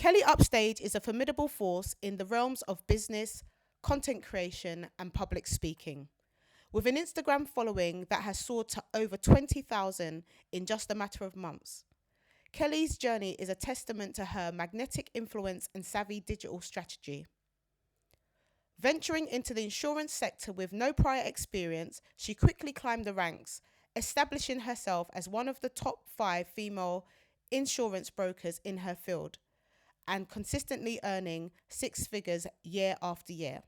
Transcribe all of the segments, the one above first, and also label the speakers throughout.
Speaker 1: Kelly Upstage is a formidable force in the realms of business, content creation, and public speaking. With an Instagram following that has soared to over 20,000 in just a matter of months. Kelly's journey is a testament to her magnetic influence and savvy digital strategy. Venturing into the insurance sector with no prior experience, she quickly climbed the ranks, establishing herself as one of the top 5 female insurance brokers in her field and consistently earning 6 figures year after year.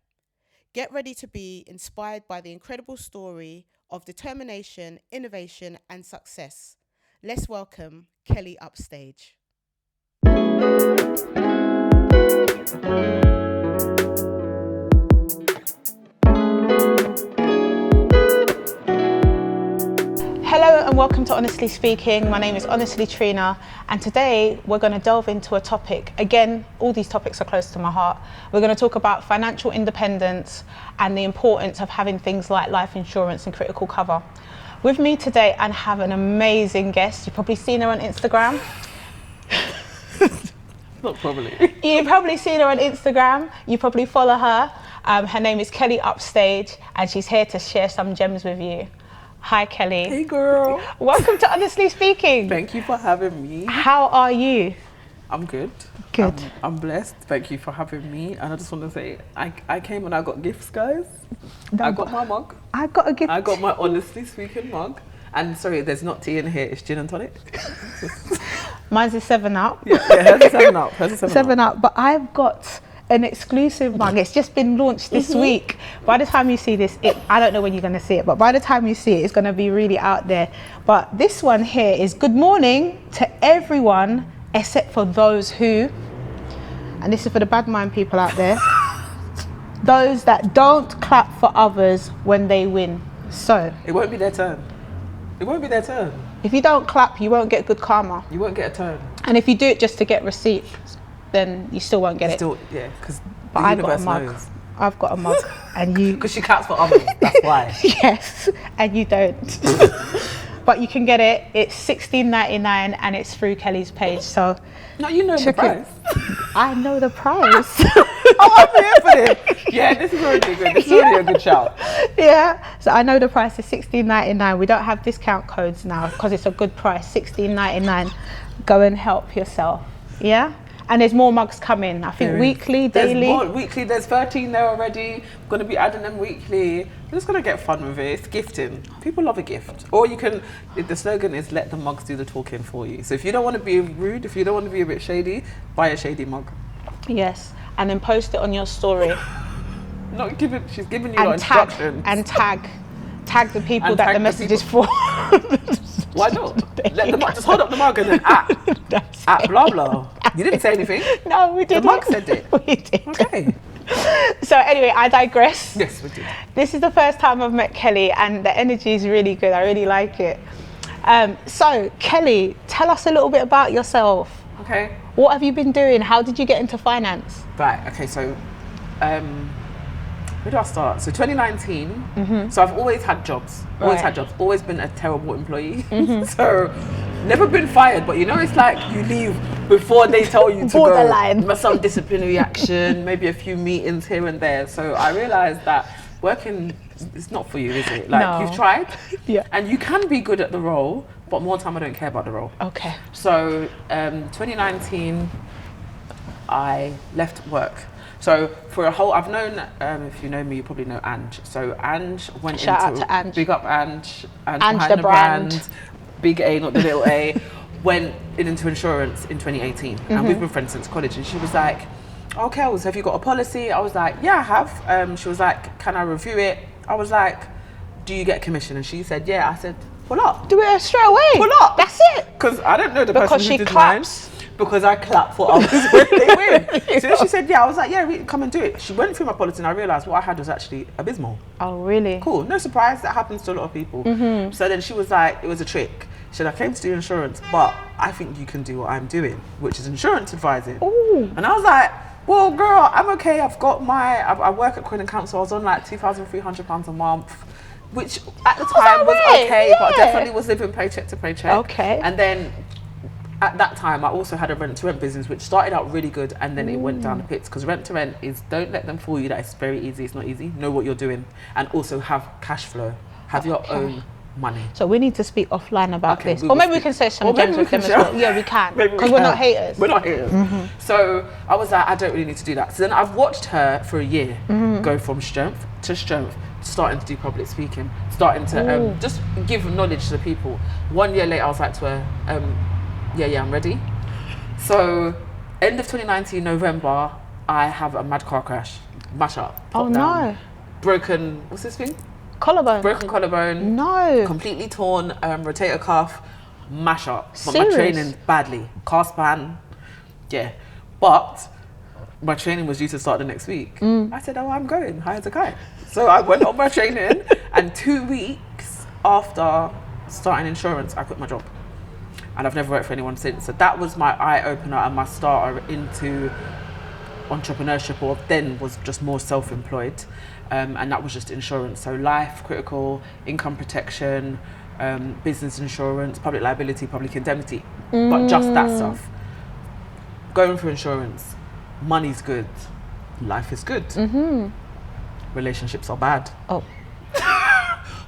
Speaker 1: Get ready to be inspired by the incredible story of determination, innovation, and success. Let's welcome Kelly Upstage. Hello and welcome to Honestly Speaking. My name is Honestly Trina, and today we're going to delve into a topic. Again, all these topics are close to my heart. We're going to talk about financial independence and the importance of having things like life insurance and critical cover. With me today, I have an amazing guest. You've probably seen her on Instagram.
Speaker 2: Not probably.
Speaker 1: You've probably seen her on Instagram. You probably follow her. Her name is Kelly Upstage, and she's here to share some gems with you. Hi, Kelly.
Speaker 2: Hey, girl.
Speaker 1: Welcome to Honestly Speaking.
Speaker 2: Thank you for having me.
Speaker 1: How are you?
Speaker 2: I'm good.
Speaker 1: Good.
Speaker 2: I'm blessed. Thank you for having me. And I just want to say, I came and I got gifts, guys. I got my mug.
Speaker 1: I got a gift.
Speaker 2: I got my Honestly Speaking mug. And sorry, there's not tea in here. It's gin and tonic.
Speaker 1: Mine's a 7-Up.
Speaker 2: Yeah, hers is 7-Up. Hers is
Speaker 1: 7-Up. But I've got an exclusive mug. It's just been launched this week. By the time you see this, I don't know when you're going to see it, but by the time you see it, it's going to be really out there. But this one here is good morning to everyone except for those who, and this is for the bad mind people out there, those that don't clap for others when they win. So
Speaker 2: It won't be their turn. It won't be their turn.
Speaker 1: if you don't clap, you won't get good karma.
Speaker 2: You won't get a turn.
Speaker 1: And if you do it just to get receipts, then you still won't get it.
Speaker 2: Still, yeah, because
Speaker 1: But
Speaker 2: the
Speaker 1: I've got a
Speaker 2: universe
Speaker 1: mug.
Speaker 2: knows.
Speaker 1: I've got a mug, and you.
Speaker 2: Because she claps for others. That's why.
Speaker 1: Yes, and you don't. But you can get it. It's $16.99, and it's through Kelly's page. So
Speaker 2: No, you know the
Speaker 1: check
Speaker 2: price.
Speaker 1: it. I know the price.
Speaker 2: Oh, I'm here for this. Yeah, this is already good. This is already a good shout.
Speaker 1: Yeah. So I know the price is $16.99. We don't have discount codes now because it's a good price. $16.99. Go and help yourself. Yeah. And there's more mugs coming. I think weekly, daily.
Speaker 2: There's more weekly. There's 13 there already. I'm going to be adding them weekly. We're just going to get fun with it. It's gifting. People love a gift. Or you can, the slogan is let the mugs do the talking for you. So if you don't want to be rude, if you don't want to be a bit shady, buy a shady mug.
Speaker 1: Yes. And then post it on your story.
Speaker 2: She's giving you instructions.
Speaker 1: Tag the people
Speaker 2: And
Speaker 1: that
Speaker 2: tag
Speaker 1: the
Speaker 2: the
Speaker 1: message is
Speaker 2: people.
Speaker 1: for.
Speaker 2: Why not? Let the mug, just hold up the mug and then at blah blah. You didn't say anything.
Speaker 1: No, we didn't.
Speaker 2: The mug said it.
Speaker 1: We did.
Speaker 2: Okay.
Speaker 1: So anyway, I digress.
Speaker 2: Yes, we did.
Speaker 1: This is the first time I've met Kelly, and the energy is really good. I really like it. So Kelly, tell us a little bit about yourself.
Speaker 2: Okay.
Speaker 1: What have you been doing? How did you get into finance?
Speaker 2: Right, okay, so where do I start? So 2019, so I've always had jobs, always been a terrible employee. So never been fired, but you know, it's like you leave before they tell you to
Speaker 1: Borderline.
Speaker 2: go. Some disciplinary action, maybe a few meetings here and there. So I realized that working, it's not for you, is it? Like
Speaker 1: No.
Speaker 2: you've tried,
Speaker 1: Yeah.
Speaker 2: and you can be good at the role, but more time I don't care about the role.
Speaker 1: Okay.
Speaker 2: So 2019, I left work. So for a whole, I've known, if you know me, you probably know Ange. So Ange went
Speaker 1: Shout out
Speaker 2: into,
Speaker 1: to Ange.
Speaker 2: big up Ange.
Speaker 1: Ange
Speaker 2: behind
Speaker 1: the brand.
Speaker 2: Big A, not the little A, went into insurance in 2018. And we've been friends since college. And she was like, oh, Kels, have you got a policy? I was like, yeah, I have. She was like, can I review it? I was like, do you get commission? And she said, yeah. I said, pull up.
Speaker 1: Do it straight away.
Speaker 2: Pull up.
Speaker 1: That's it.
Speaker 2: Because I don't know the
Speaker 1: Because
Speaker 2: person
Speaker 1: she
Speaker 2: who did
Speaker 1: claps.
Speaker 2: mine. Because I clap for others when they win. So then she said, yeah. I was like, yeah, come and do it. She went through my policy and I realised what I had was actually abysmal.
Speaker 1: Oh, really?
Speaker 2: Cool. No surprise. That happens to a lot of people. So then she was like, it was a trick. She said, I came to do insurance, but I think you can do what I'm doing, which is insurance advising.
Speaker 1: Ooh.
Speaker 2: And I was like, well, girl, I'm okay. I've got I work at Queen & Council. I was on like £2,300 a month, which at the time was okay, but I definitely was living paycheck to paycheck.
Speaker 1: Okay.
Speaker 2: And then at that time, I also had a rent-to-rent business, which started out really good, and then it went down the pits. Because rent-to-rent is, don't let them fool you that it's very easy. It's not easy. Know what you're doing, and also have cash flow. Have your own money.
Speaker 3: So we need to speak offline about
Speaker 2: Okay,
Speaker 3: this, or maybe we can say some gems with them as well. Yeah, we can, because we're not haters.
Speaker 2: We're not haters. So I was like, I don't really need to do that. So then I've watched her for a year go from strength to strength, starting to do public speaking, starting to just give knowledge to the people. 1 year later, I was like to her, yeah, I'm ready. So end of 2019, November, I have a mad car crash, mash up, pop down, broken, what's this thing?
Speaker 3: Collarbone.
Speaker 2: Broken collarbone.
Speaker 3: No.
Speaker 2: Completely torn, rotator cuff, mash up. But
Speaker 3: Serious?
Speaker 2: my training badly. Cast span, yeah. But my training was due to start the next week. I said, oh, I'm going, high as a kite. So I went on my training, and 2 weeks after starting insurance, I quit my job. And I've never worked for anyone since. So that was my eye opener and my starter into entrepreneurship, or then was just more self-employed. And that was just insurance. So life, critical, income protection, business insurance, public liability, public indemnity, but just that stuff. Going for insurance, money's good, life is good. Relationships are bad.
Speaker 3: Oh.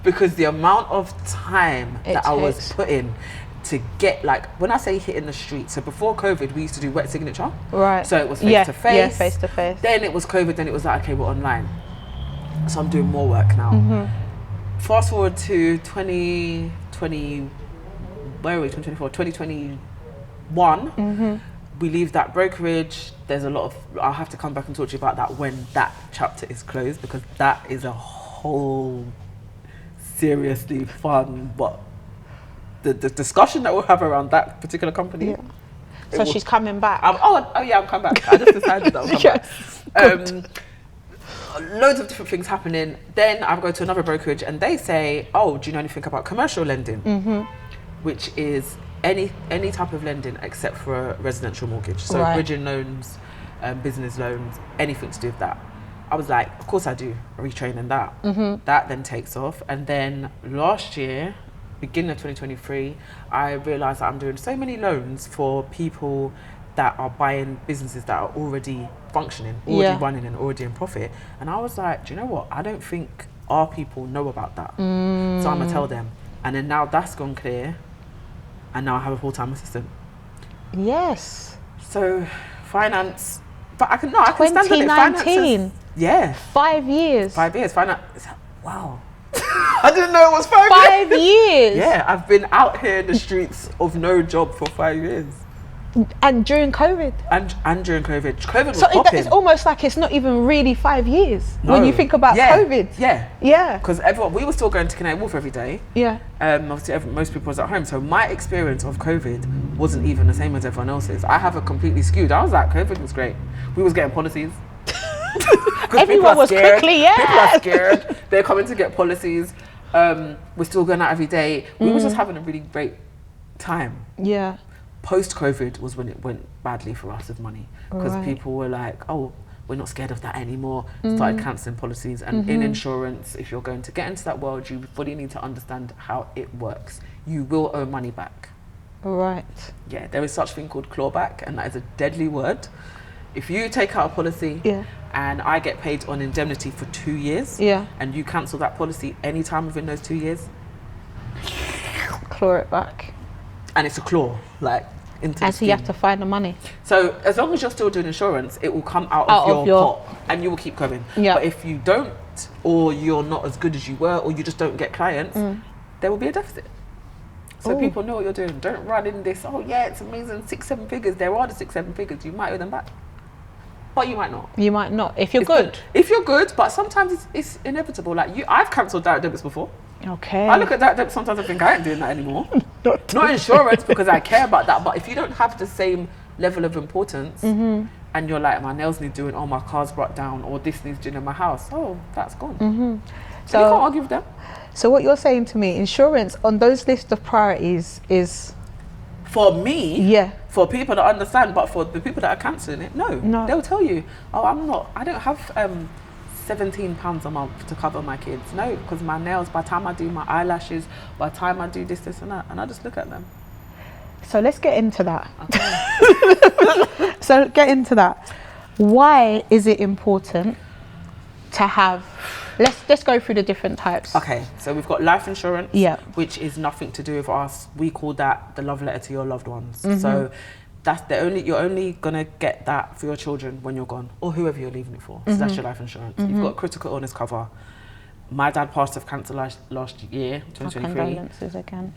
Speaker 2: Because the amount of time
Speaker 3: It
Speaker 2: that I was
Speaker 3: takes.
Speaker 2: putting to get, like, when I say hitting the street, so before COVID, we used to do wet signature.
Speaker 3: Right.
Speaker 2: So it was face to face.
Speaker 3: Yeah, face to face.
Speaker 2: Then it was COVID, then it was like, okay, we're online. So I'm doing more work now. Fast forward to 2020, where are we, 2024, 2021. We leave that brokerage. There's a lot of, I'll have to come back and talk to you about that when that chapter is closed, because that is a whole seriously fun, but the discussion that we'll have around that particular company.
Speaker 3: Yeah. So she's coming back.
Speaker 2: Oh yeah, I'm coming back. I just decided that I'll come back. Loads of different things happening. Then I go to another brokerage and they say, oh, do you know anything about commercial lending? Which is any type of lending except for a residential mortgage. So bridging loans, business loans, anything to do with that. I was like, of course I do, retraining that. That then takes off. And then last year, beginning of 2023, I realised that I'm doing so many loans for people that are buying businesses that are already functioning, already running and already in profit. And I was like, do you know what? I don't think our people know about that. So I'm gonna tell them. And then now that's gone clear. And now I have a full-time assistant.
Speaker 3: Yes.
Speaker 2: So finance, but I can stand on it.
Speaker 3: 2019.
Speaker 2: Yeah.
Speaker 3: 5 years.
Speaker 2: 5 years, finance, wow. I didn't know it was 5 years.
Speaker 3: 5 years.
Speaker 2: Yeah, I've been out here in the streets of no job for 5 years.
Speaker 3: And during COVID.
Speaker 2: And during COVID. COVID was
Speaker 3: So
Speaker 2: popping.
Speaker 3: it's almost like it's not even really 5 years
Speaker 2: No.
Speaker 3: when you think about COVID.
Speaker 2: Yeah.
Speaker 3: Yeah.
Speaker 2: Because we were still going to Canary Wharf every day.
Speaker 3: Yeah.
Speaker 2: Obviously, most people was at home. So my experience of COVID wasn't even the same as everyone else's. I have a completely skewed. I was like, COVID was great. We was getting policies.
Speaker 3: Everyone was quickly,
Speaker 2: People are scared. They're coming to get policies. We're still going out every day. We were just having a really great time.
Speaker 3: Yeah.
Speaker 2: Post-COVID was when it went badly for us with money, because people were like, oh, we're not scared of that anymore. Started cancelling policies. And in insurance, if you're going to get into that world, you fully need to understand how it works. You will owe money back.
Speaker 3: Right.
Speaker 2: Yeah, there is such thing called clawback, and that is a deadly word. If you take out a policy and I get paid on indemnity for 2 years, and you cancel that policy anytime within those 2 years,
Speaker 3: Claw it back.
Speaker 2: and it's a claw, like, into the
Speaker 3: And so you have
Speaker 2: scheme.
Speaker 3: to find the money.
Speaker 2: So as long as you're still doing insurance, it will come out of your pot, and you will keep going.
Speaker 3: Yeah.
Speaker 2: But if you don't, or you're not as good as you were, or you just don't get clients, there will be a deficit. So people know what you're doing. Don't run in this, oh yeah, it's amazing, 6-7 figures. There are the 6-7 figures. You might owe them back, but you might not.
Speaker 3: You might not. If you're
Speaker 2: It's
Speaker 3: good.
Speaker 2: If you're good, but sometimes it's inevitable. Like I've cancelled direct debits before.
Speaker 3: Okay.
Speaker 2: I look at direct debits sometimes, I think I ain't doing that anymore. Not insurance, because I care about that. But if you don't have the same level of importance, and you're like, my nails need doing, oh, my car's brought down, or this needs doing in my house, oh, that's gone. So you can't argue with them.
Speaker 3: So what you're saying to me, insurance on those list of priorities is...
Speaker 2: For me,
Speaker 3: Yeah.
Speaker 2: for people that understand, but for the people that are cancelling it, no. They'll tell you, oh, I don't have £17 a month to cover my kids. No, because my nails, by the time I do my eyelashes, by the time I do this and that, and I just look at them.
Speaker 3: So let's get into that. So get into that. Why is it important to have? Let's go through the different types.
Speaker 2: Okay, so we've got life insurance,
Speaker 3: Yeah.
Speaker 2: which is nothing to do with us. We call that the love letter to your loved ones.
Speaker 3: Mm-hmm.
Speaker 2: So that's you're only gonna get that for your children when you're gone, or whoever you're leaving it for. So that's your life insurance. You've got critical illness cover. My dad passed of cancer last year, 2023.
Speaker 3: Condolences again.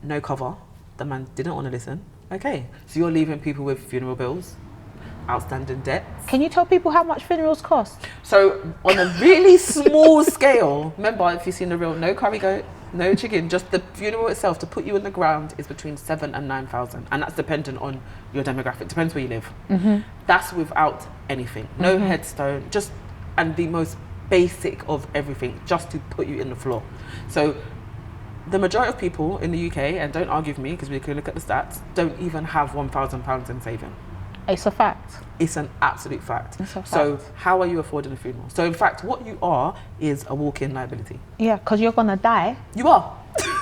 Speaker 2: No cover. The man didn't want to listen. Okay, so you're leaving people with funeral bills, outstanding debts.
Speaker 3: Can you tell people how much funerals cost?
Speaker 2: So on a really small scale, remember, if you've seen the real, no curry goat, no chicken, just the funeral itself to put you in the ground is between 7,000 and 9,000, and that's dependent on your demographic. Depends where you live. That's without anything, no headstone, just and the most basic of everything, just to put you in the floor. So the majority of people in the UK, and don't argue with me because we can look at the stats, don't even have £1,000 in saving.
Speaker 3: It's a fact.
Speaker 2: It's an absolute fact.
Speaker 3: It's a
Speaker 2: So
Speaker 3: fact.
Speaker 2: how are you affording a funeral? So in fact, what you are is a walk-in liability.
Speaker 3: Yeah, because you're gonna die
Speaker 2: You are.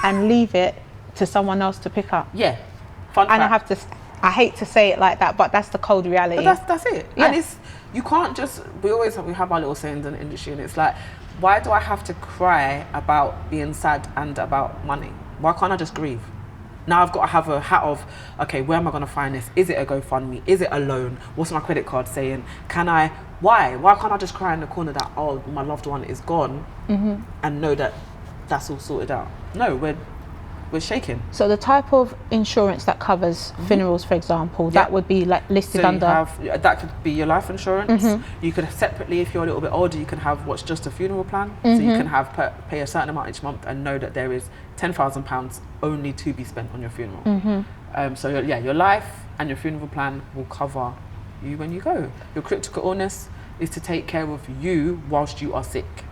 Speaker 3: and leave it to someone else to pick up.
Speaker 2: Yeah. Fun
Speaker 3: And
Speaker 2: fact.
Speaker 3: I hate to say it like that, but that's the cold reality.
Speaker 2: But that's it.
Speaker 3: Yeah.
Speaker 2: And you can't just, we have our little sayings in the industry, and it's like, why do I have to cry about being sad and about money? Why can't I just grieve? Now I've got to have a hat of, okay, where am I going to find this? Is it a GoFundMe? Is it a loan? What's my credit card saying? Why can't I just cry in the corner that, oh, my loved one is gone, and know that that's all sorted out? No, we're shaking.
Speaker 3: So the type of insurance that covers funerals, for example, that would be like listed
Speaker 2: So
Speaker 3: under.
Speaker 2: that could be your life insurance. You could separately, if you're a little bit older, you can have what's just a funeral plan. So you can have pay a certain amount each month and know that there is £10,000 only to be spent on your funeral. So your life and your funeral plan will cover you when you go. Your critical illness is to take care of you whilst you are sick.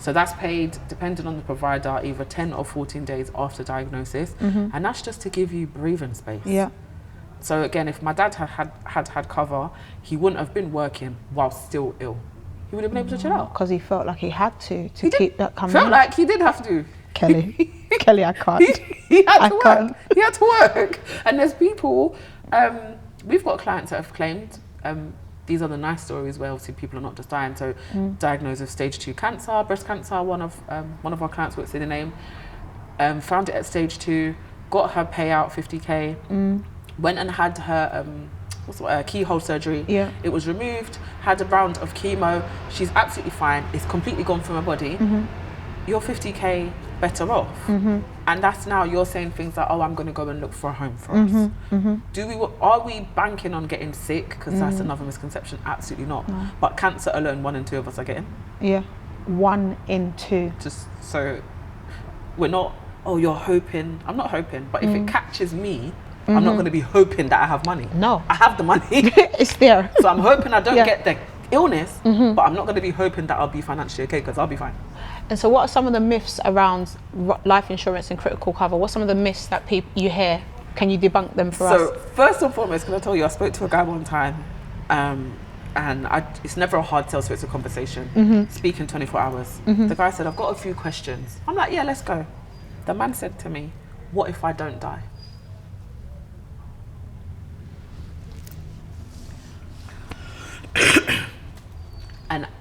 Speaker 2: So that's paid, depending on the provider, either 10 or 14 days after diagnosis, and that's just to give you breathing space.
Speaker 3: Yeah.
Speaker 2: So again, if my dad had cover, he wouldn't have been working while still ill. He would have been able to chill out.
Speaker 3: Because he felt like he had to
Speaker 2: He
Speaker 3: keep that coming.
Speaker 2: Felt like he did have to.
Speaker 3: Kelly, Kelly, I can't.
Speaker 2: He had
Speaker 3: I
Speaker 2: to work.
Speaker 3: can't.
Speaker 2: He had to work. And there's people, we've got clients that have claimed, these are the nice stories where obviously people are not just dying. So diagnosed with stage 2 cancer, breast cancer, one of our clients, won't say the name, found it at stage 2, got her payout 50k, went and had her keyhole surgery.
Speaker 3: Yeah.
Speaker 2: It was removed, had a round of chemo, she's absolutely fine, it's completely gone from her body. You're 50k better off. And that's now you're saying things like, oh, I'm going to go and look for a home for us. Are we banking on getting sick? Because that's another misconception. Absolutely not.
Speaker 3: No.
Speaker 2: But cancer alone, 1 in 2 of us are getting.
Speaker 3: Yeah. 1 in 2.
Speaker 2: Just so we're not, oh, you're hoping. I'm not hoping, but if it catches me, I'm not going to be hoping that I have money.
Speaker 3: No.
Speaker 2: I have the money.
Speaker 3: It's there.
Speaker 2: So I'm hoping I don't
Speaker 3: Yeah.
Speaker 2: get the illness, but I'm not going to be hoping that I'll be financially okay, because I'll be fine.
Speaker 3: And so what are some of the myths around life insurance and critical cover? What's some of the myths that you hear? Can you debunk them for us?
Speaker 2: So first and foremost, can I tell you, I spoke to a guy one time, and it's never a hard sell, so it's a conversation. Speaking 24 hours. The guy said, I've got a few questions. I'm like, yeah, let's go. The man said to me, what if I don't die?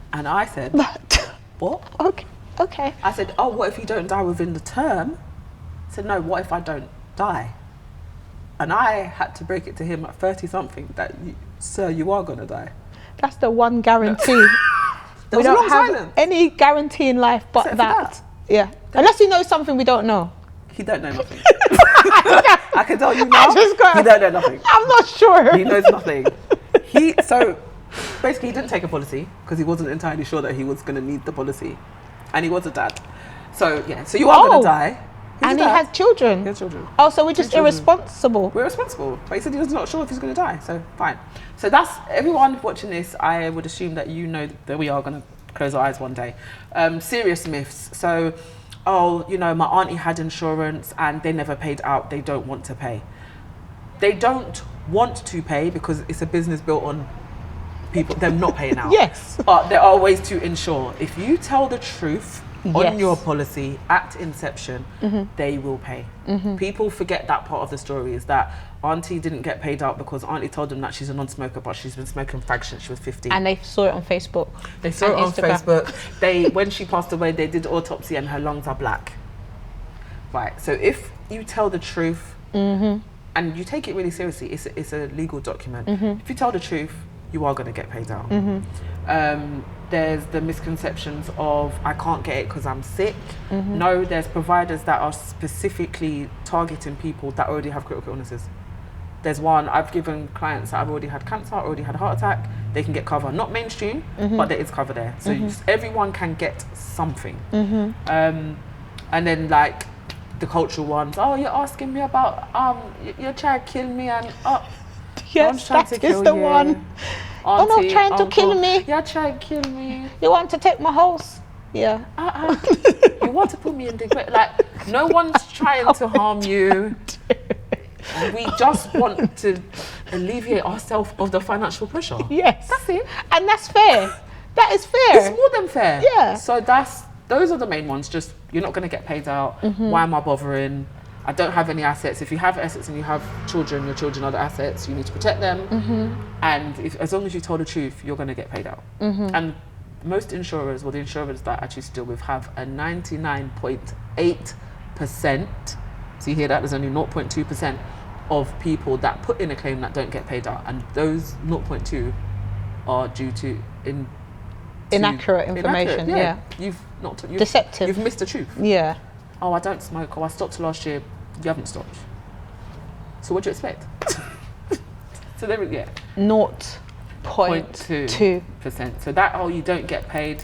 Speaker 2: And I said, what?
Speaker 3: Okay.
Speaker 2: I said, oh, what if you don't die within the term? He said, no, what if I don't die? And I had to break it to him at 30 something that, sir, you are going to die.
Speaker 3: That's the one guarantee.
Speaker 2: There
Speaker 3: We
Speaker 2: was a long
Speaker 3: don't have
Speaker 2: silence.
Speaker 3: any guarantee in life but
Speaker 2: Except for that.
Speaker 3: Yeah. Unless you know something we don't know.
Speaker 2: He don't know nothing. I can tell you now, he don't know nothing.
Speaker 3: I'm not sure.
Speaker 2: He knows nothing. So basically he didn't take a policy because he wasn't entirely sure that he was going to need the policy. And he was a dad. So yeah, so you are going to die.
Speaker 3: And he has children.
Speaker 2: He has children.
Speaker 3: Oh, so we're just
Speaker 2: children.
Speaker 3: irresponsible.
Speaker 2: We're responsible. But he said he was not sure if he's going to die. So fine. So that's everyone watching this. I would assume that you know that we are going to close our eyes one day. Serious myths. So, oh, you know, my auntie had insurance and they never paid out. They don't want to pay. They don't want to pay because it's a business built on people them not paying out.
Speaker 3: Yes.
Speaker 2: But there are ways to insure. If you tell the truth on your policy at inception, they will pay. People forget that part of the story, is that Auntie didn't get paid out because Auntie told them that she's a non-smoker, but she's been smoking fag since she was 15.
Speaker 3: And they saw it on Facebook.
Speaker 2: They saw it on Facebook. When she passed away, they did autopsy and her lungs are black. Right, so if you tell the truth and you take it really seriously, it's a legal document. If you tell the truth, you are going to get paid out. There's the misconceptions of, I can't get it because I'm sick. No, there's providers that are specifically targeting people that already have critical illnesses. There's one, I've given clients that have already had cancer, already had a heart attack, they can get cover. Not mainstream, but there is cover there. So everyone can get something. And then like the cultural ones, oh, you're asking me about, you're trying to kill me and,
Speaker 3: yes, that is the one.
Speaker 2: Auntie,
Speaker 3: you're not trying to kill me.
Speaker 2: You're trying to kill me.
Speaker 3: You want to take my house? Yeah.
Speaker 2: You want to put me in the grave? Like, no one's trying to harm you. We just want to alleviate ourselves of the financial pressure.
Speaker 3: Yes.
Speaker 2: That's it.
Speaker 3: And that's fair. That is fair.
Speaker 2: It's more than fair.
Speaker 3: Yeah.
Speaker 2: So those are the main ones. Just, you're not going to get paid out. Why am I bothering? I don't have any assets. If you have assets and you have children, your children are the assets. You need to protect them. And as long as you tell the truth, you're going to get paid out. And most insurers, or the insurers that I choose to deal with, have a 99.8%. So you hear that? There's only 0.2% of people that put in a claim that don't get paid out. And those 0.2 are due to
Speaker 3: inaccurate information. Yeah. Deceptive.
Speaker 2: You've missed the truth.
Speaker 3: Yeah.
Speaker 2: Oh, I don't smoke. Oh, I stopped last year. You haven't stopped. So what do you expect? So there,
Speaker 3: 0.2%.
Speaker 2: So that, oh, you don't get paid.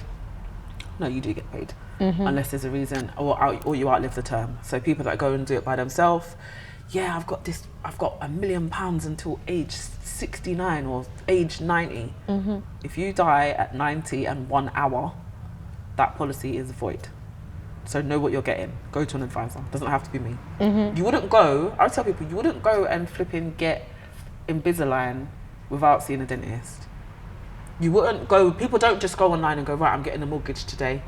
Speaker 2: No, you do get paid, unless there's a reason, or you outlive the term. So people that go and do it by themselves, yeah, I've got £1 million until age 69 or age 90. If you die at 90 and 1 hour, that policy is void. So know what you're getting. Go to an advisor. Doesn't have to be me. You wouldn't go, I would tell people, you wouldn't go and flipping get Invisalign without seeing a dentist. You wouldn't go, people don't just go online and go, right, I'm getting a mortgage today.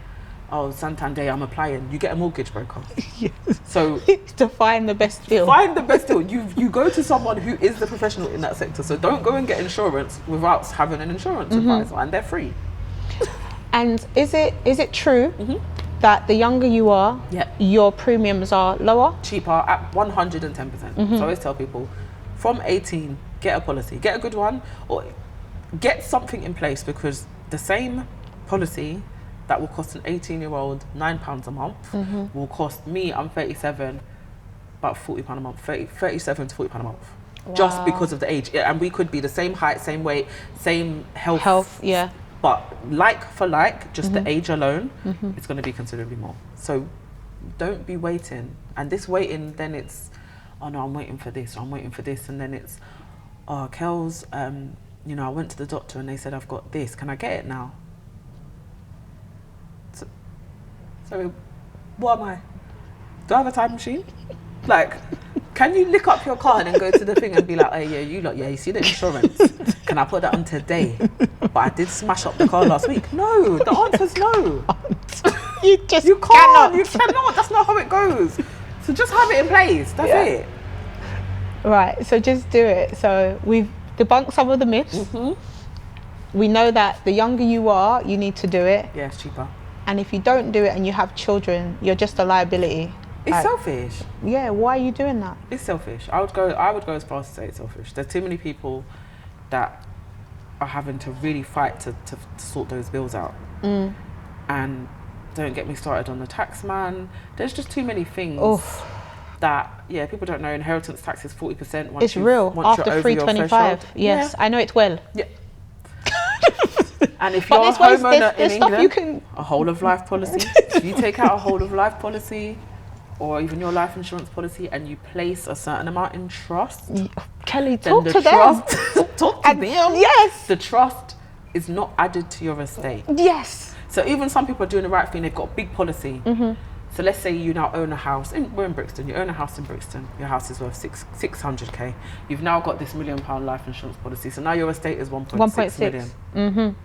Speaker 2: Oh, Santander, I'm applying. You get a mortgage broker.
Speaker 3: Yes.
Speaker 2: So
Speaker 3: to find the best deal.
Speaker 2: Find the best deal. You go to someone who is the professional in that sector. So don't go and get insurance without having an insurance advisor, and they're free. And
Speaker 3: is it true that the younger you are, your premiums are lower?
Speaker 2: Cheaper at 110%. So I always tell people, from 18, get a policy. Get a good one, or get something in place, because the same policy that will cost an 18-year-old £9 a month will cost me, I'm 37, about £40 a month, 37 to £40 a month. Wow. Just because of the age. And we could be the same height, same weight, same health.
Speaker 3: Yeah.
Speaker 2: But like for like, just the age alone, it's going to be considerably more. So don't be waiting. And this waiting, then it's, oh no, I'm waiting for this, I'm waiting for this. And then it's, oh, Kels, you know, I went to the doctor and they said I've got this. Can I get it now? So what am I? Do I have a time machine? Like, can you lick up your car and then go to the thing and be like, hey, you see the insurance? Can I put that on today? But I did smash up the car last week. No, the answer's no.
Speaker 3: You
Speaker 2: cannot. You cannot. That's not how it goes. So just have it in place. That's it.
Speaker 3: Right. So just do it. So we've debunked some of the myths. We know that the younger you are, you need to do it.
Speaker 2: Yeah, it's cheaper.
Speaker 3: And if you don't do it and you have children, you're just a liability.
Speaker 2: It's selfish.
Speaker 3: Yeah, why are you doing that?
Speaker 2: It's selfish. I would go as far as to say it's selfish. There's too many people that are having to really fight to sort those bills out. And don't get me started on the tax man. There's just too many things that, people don't know. Inheritance tax is 40% once
Speaker 3: it's real.
Speaker 2: Once
Speaker 3: after
Speaker 2: you're over
Speaker 3: 325. Yes, I know it well.
Speaker 2: Yeah. And if you're a homeowner in England, a whole of life policy, if you take out a whole of life policy, or even your life insurance policy, and you place a certain amount in trust,
Speaker 3: Kelly, talk to them.
Speaker 2: Talk to them.
Speaker 3: Yes.
Speaker 2: The trust is not added to your estate.
Speaker 3: Yes.
Speaker 2: So even some people are doing the right thing. They've got a big policy. So let's say you now own a house. We're in Brixton. You own a house in Brixton. Your house is worth 600k. You've now got this £1 million life insurance policy. So now your estate is 1.6 million.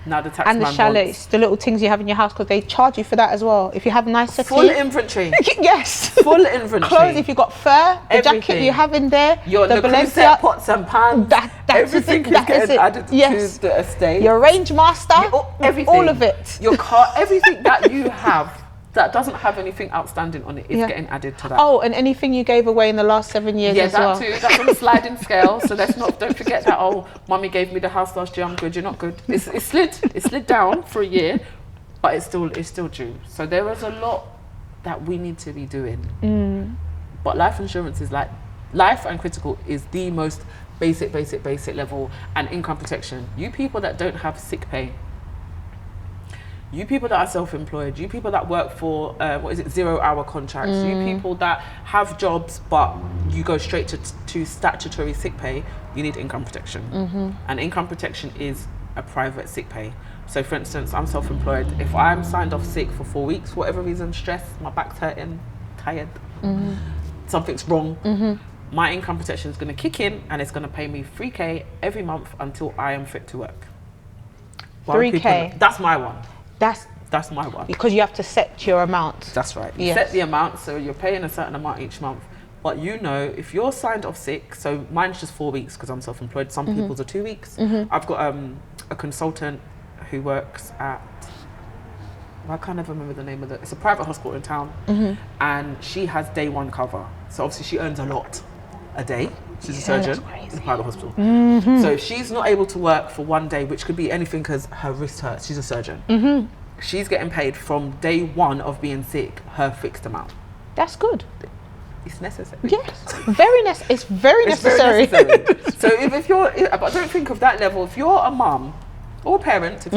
Speaker 2: Now the tax
Speaker 3: and the
Speaker 2: man
Speaker 3: chalets,
Speaker 2: wants
Speaker 3: the little things you have in your house, because they charge you for that as well. If you have nice settee,
Speaker 2: full inventory.
Speaker 3: yes,
Speaker 2: Full inventory.
Speaker 3: clothes. If you got fur, the jacket
Speaker 2: Everything.
Speaker 3: you have in there,
Speaker 2: Your
Speaker 3: the
Speaker 2: Balenciaga pots and pans.
Speaker 3: that's
Speaker 2: everything
Speaker 3: it, that
Speaker 2: is
Speaker 3: is
Speaker 2: getting
Speaker 3: it.
Speaker 2: added
Speaker 3: Yes.
Speaker 2: to the estate.
Speaker 3: Your range master,
Speaker 2: Everything.
Speaker 3: all of it.
Speaker 2: Your car, everything that you have that doesn't have anything outstanding on it is getting added to that.
Speaker 3: Oh, and anything you gave away in the last 7 years
Speaker 2: Yeah,
Speaker 3: as
Speaker 2: that
Speaker 3: well.
Speaker 2: too. That's on a sliding scale. So don't forget that. Oh, mummy gave me the house last year. I'm good. You're not good. It slid down for a year, but it's still due. So there is a lot that we need to be doing. But life insurance is like life and critical is the most basic level, and income protection. You people that don't have sick pay. You people that are self-employed, you people that work for 0-hour contracts, you people that have jobs but you go straight to statutory sick pay, you need income protection. And income protection is a private sick pay. So for instance, I'm self-employed. If I'm signed off sick for 4 weeks, for whatever reason, stress, my back's hurting, tired, something's wrong, my income protection is going to kick in and it's going to pay me 3K every month until I am fit to work.
Speaker 3: 3K?
Speaker 2: That's my one.
Speaker 3: That's
Speaker 2: my one.
Speaker 3: because you have to set your amount.
Speaker 2: That's right. You
Speaker 3: Yes.
Speaker 2: set the amount, so you're paying a certain amount each month. But you know, if you're signed off sick, so mine's just 4 weeks because I'm self-employed. Some people's are 2 weeks. I've got a consultant who works at, I can't ever remember the name of it. It's a private hospital in town, and she has day one cover. So obviously she earns a lot a day. She's a surgeon in a private hospital. So if she's not able to work for one day, which could be anything because her wrist hurts, she's a surgeon. She's getting paid from day one of being sick, her fixed amount.
Speaker 3: That's good.
Speaker 2: It's necessary.
Speaker 3: Yes, it's very necessary.
Speaker 2: So if you're, but don't think of that level. If you're a mum or a parent,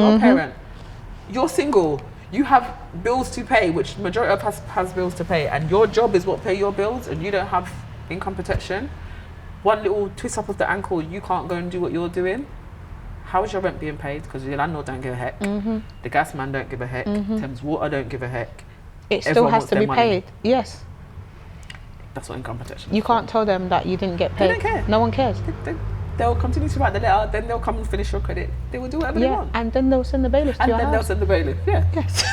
Speaker 2: you're single, you have bills to pay, which majority of us has bills to pay, and your job is what pay your bills, and you don't have income protection. One little twist up of the ankle, you can't go and do what you're doing. How is your rent being paid? Because your landlord don't give a heck. The gas man don't give a heck. Thames Water don't give a heck.
Speaker 3: It still
Speaker 2: Everyone
Speaker 3: has
Speaker 2: wants
Speaker 3: to
Speaker 2: their
Speaker 3: be
Speaker 2: money.
Speaker 3: paid. Yes.
Speaker 2: That's what income protection
Speaker 3: You
Speaker 2: is
Speaker 3: can't tell them that you didn't get
Speaker 2: for.
Speaker 3: paid.
Speaker 2: They don't care.
Speaker 3: No one cares.
Speaker 2: They'll continue to write the letter, then they'll come and finish your credit. They will do whatever they want.
Speaker 3: And then they'll send the bailiff to
Speaker 2: And
Speaker 3: your
Speaker 2: then they'll
Speaker 3: house.
Speaker 2: send the bailiff. Yeah.
Speaker 3: Yes.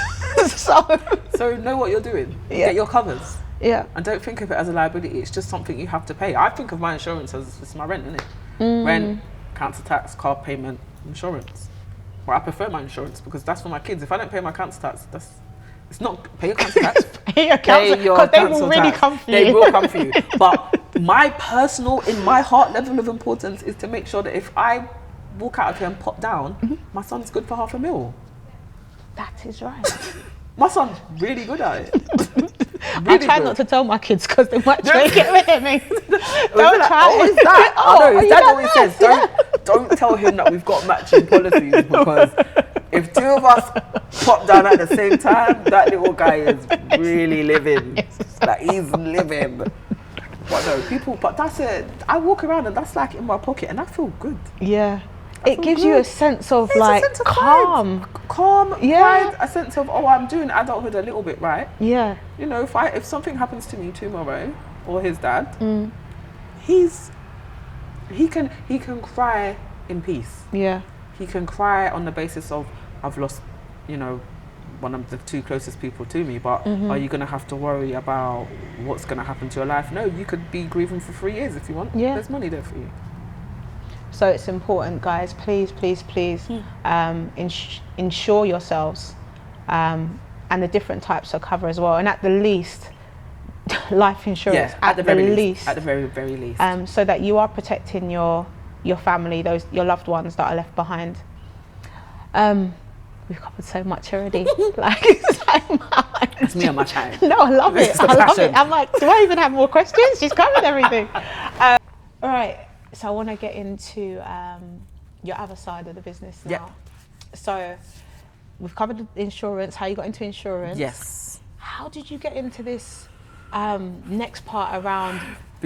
Speaker 2: So know what you're doing.
Speaker 3: Yeah.
Speaker 2: Get your covers.
Speaker 3: Yeah.
Speaker 2: And don't think of it as a liability. It's just something you have to pay. I think of my insurance as it's my rent, isn't it? Rent, council tax, car payment, insurance. Well, I prefer my insurance because that's for my kids. If I don't pay my council tax, it's not pay your council tax.
Speaker 3: Pay your council, because they will really come for you.
Speaker 2: They will come for you. But my personal, in my heart level of importance is to make sure that if I walk out of here and pop down, my son's good for $500,000.
Speaker 3: That is right.
Speaker 2: My son's really good at it.
Speaker 3: I try not to tell my kids because they might try to get rid of me. Don't try.
Speaker 2: Oh, is that? I know, is
Speaker 3: you
Speaker 2: that
Speaker 3: got
Speaker 2: what he says? Don't tell him that we've got matching policies, because if two of us pop down at the same time, that little guy is really living. Like, he's living. But no, but that's it. I walk around and that's like in my pocket and I feel good.
Speaker 3: Yeah. It gives you a sense of calm.
Speaker 2: Calm, pride, a sense of, oh, I'm doing adulthood a little bit right.
Speaker 3: Yeah.
Speaker 2: You know, if something happens to me tomorrow, or his dad, he can cry in peace.
Speaker 3: Yeah.
Speaker 2: He can cry on the basis of, I've lost, one of the two closest people to me, but are you going to have to worry about what's going to happen to your life? No, you could be grieving for 3 years if you want.
Speaker 3: Yeah.
Speaker 2: There's money there for you.
Speaker 3: So it's important, guys, please insure yourselves, and the different types of cover as well, and at the least life insurance,
Speaker 2: at the very least,
Speaker 3: so that you are protecting your family, your loved ones that are left behind. We've covered so much already.
Speaker 2: It's me on my time.
Speaker 3: No, I love it.
Speaker 2: I love it.
Speaker 3: I'm like, do I even have more questions? She's covered everything. All right. So I want to get into your other side of the business now.
Speaker 2: Yeah.
Speaker 3: So we've covered the insurance, how you got into insurance.
Speaker 2: Yes.
Speaker 3: How did you get into this next part around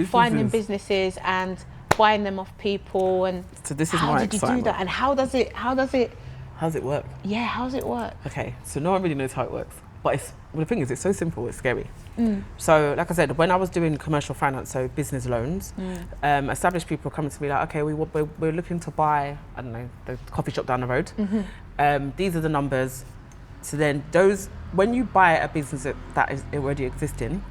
Speaker 3: finding businesses and buying them off people, and
Speaker 2: so this is
Speaker 3: how
Speaker 2: my
Speaker 3: did you
Speaker 2: excitement.
Speaker 3: do that, and how does it
Speaker 2: How's it work?
Speaker 3: Yeah, how does it work?
Speaker 2: Okay, so no one really knows how it works. But the thing is, it's so simple, it's scary. So, like I said, when I was doing commercial finance, so business loans, established people coming to me like, okay, we're looking to buy, I don't know, the coffee shop down the road. These are the numbers. So then when you buy a business that is already existing,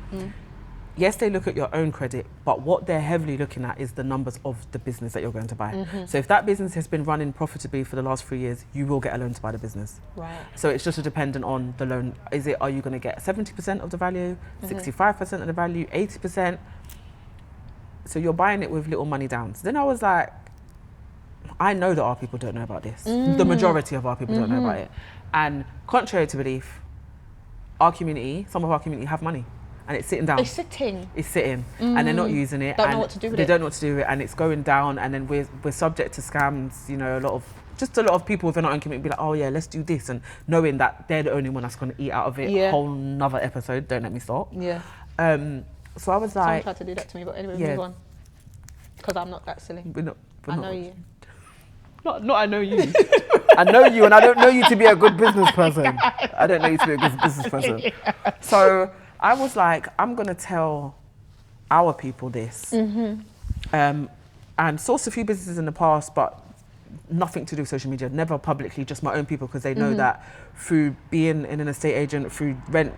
Speaker 2: yes, they look at your own credit, but what they're heavily looking at is the numbers of the business that you're going to buy. So if that business has been running profitably for the last 3 years, you will get a loan to buy the business.
Speaker 3: Right.
Speaker 2: So it's just dependent on the loan. Are you going to get 70% of the value, 65% of the value, 80%? So you're buying it with little money down. So then I was like, I know that our people don't know about this. The majority of our people don't know about it. And contrary to belief, some of our community have money. And it's sitting down.
Speaker 3: It's sitting.
Speaker 2: And they're not using it.
Speaker 3: Don't know what to do with it.
Speaker 2: They don't know what to do with it, and it's going down. And then we're subject to scams. You know, a lot of people within our own community be like, oh yeah, let's do this, and knowing that they're the only one that's going to eat out of it.
Speaker 3: Yeah.
Speaker 2: Whole nother episode. Don't let me stop.
Speaker 3: Yeah.
Speaker 2: So I was
Speaker 3: Someone
Speaker 2: like,
Speaker 3: tried to do that to me, but anyway,
Speaker 2: Yeah.
Speaker 3: move on. Because I'm not that silly. I know you.
Speaker 2: Not I know you. I know you, and I don't know you to be a good business person. I don't know you to be a good business person. So I was like, I'm going to tell our people this. And sourced a few businesses in the past, but nothing to do with social media, never publicly, just my own people, because they know that through being in an estate agent, through rent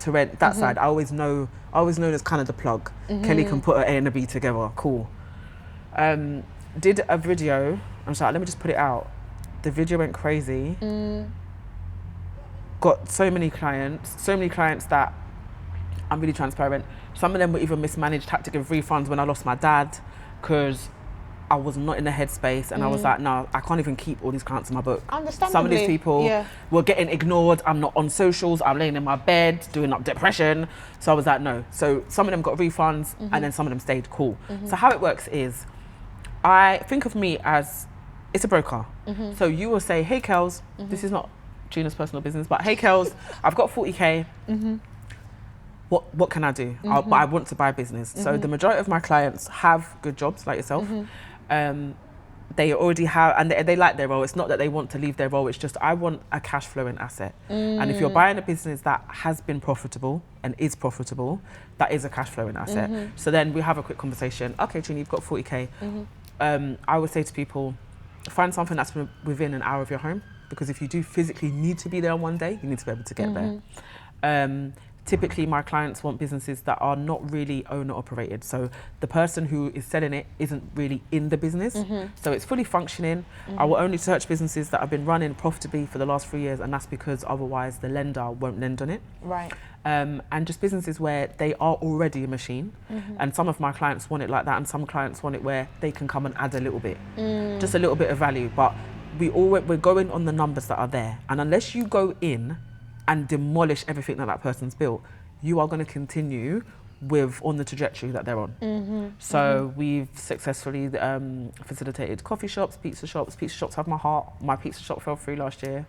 Speaker 2: to rent, that side, I always known as kind of the plug. Kelly can put an A and a B together, cool. Did a video, I was like, let me just put it out. The video went crazy. Got so many clients that I'm really transparent. Some of them were even mismanaged, had to give refunds when I lost my dad because I was not in the headspace, and I was like, no, I can't even keep all these clients in my book.
Speaker 3: Understandably.
Speaker 2: Some of these people were getting ignored. I'm not on socials. I'm laying in my bed doing up depression. So I was like, no. So some of them got refunds and then some of them stayed cool. So how it works is, I think of me as, it's a broker. So you will say, hey, Kels, this is not Gina's personal business, but hey, Kels, I've got 40K. What can I do? But I want to buy a business. So the majority of my clients have good jobs like yourself. They already have, and they like their role. It's not that they want to leave their role. It's just, I want a cash flowing asset. And if you're buying a business that has been profitable and is profitable, that is a cash flowing asset. So then we have a quick conversation. Okay, Gina, you've got 40K. I would say to people, find something that's within an hour of your home, because if you do physically need to be there on one day, you need to be able to get there. Typically, my clients want businesses that are not really owner operated. So the person who is selling it isn't really in the business. So it's fully functioning. I will only search businesses that have been running profitably for the last 3 years, and that's because otherwise the lender won't lend on it.
Speaker 3: Right.
Speaker 2: And just businesses where they are already a machine. And some of my clients want it like that, and some clients want it where they can come and add a little bit, just a little bit of value. But we're going on the numbers that are there. And unless you go in and demolish everything that person's built, you are going to continue on the trajectory that they're on. So we've successfully facilitated coffee shops, pizza shops. Pizza shops have my heart. My pizza shop fell through last year.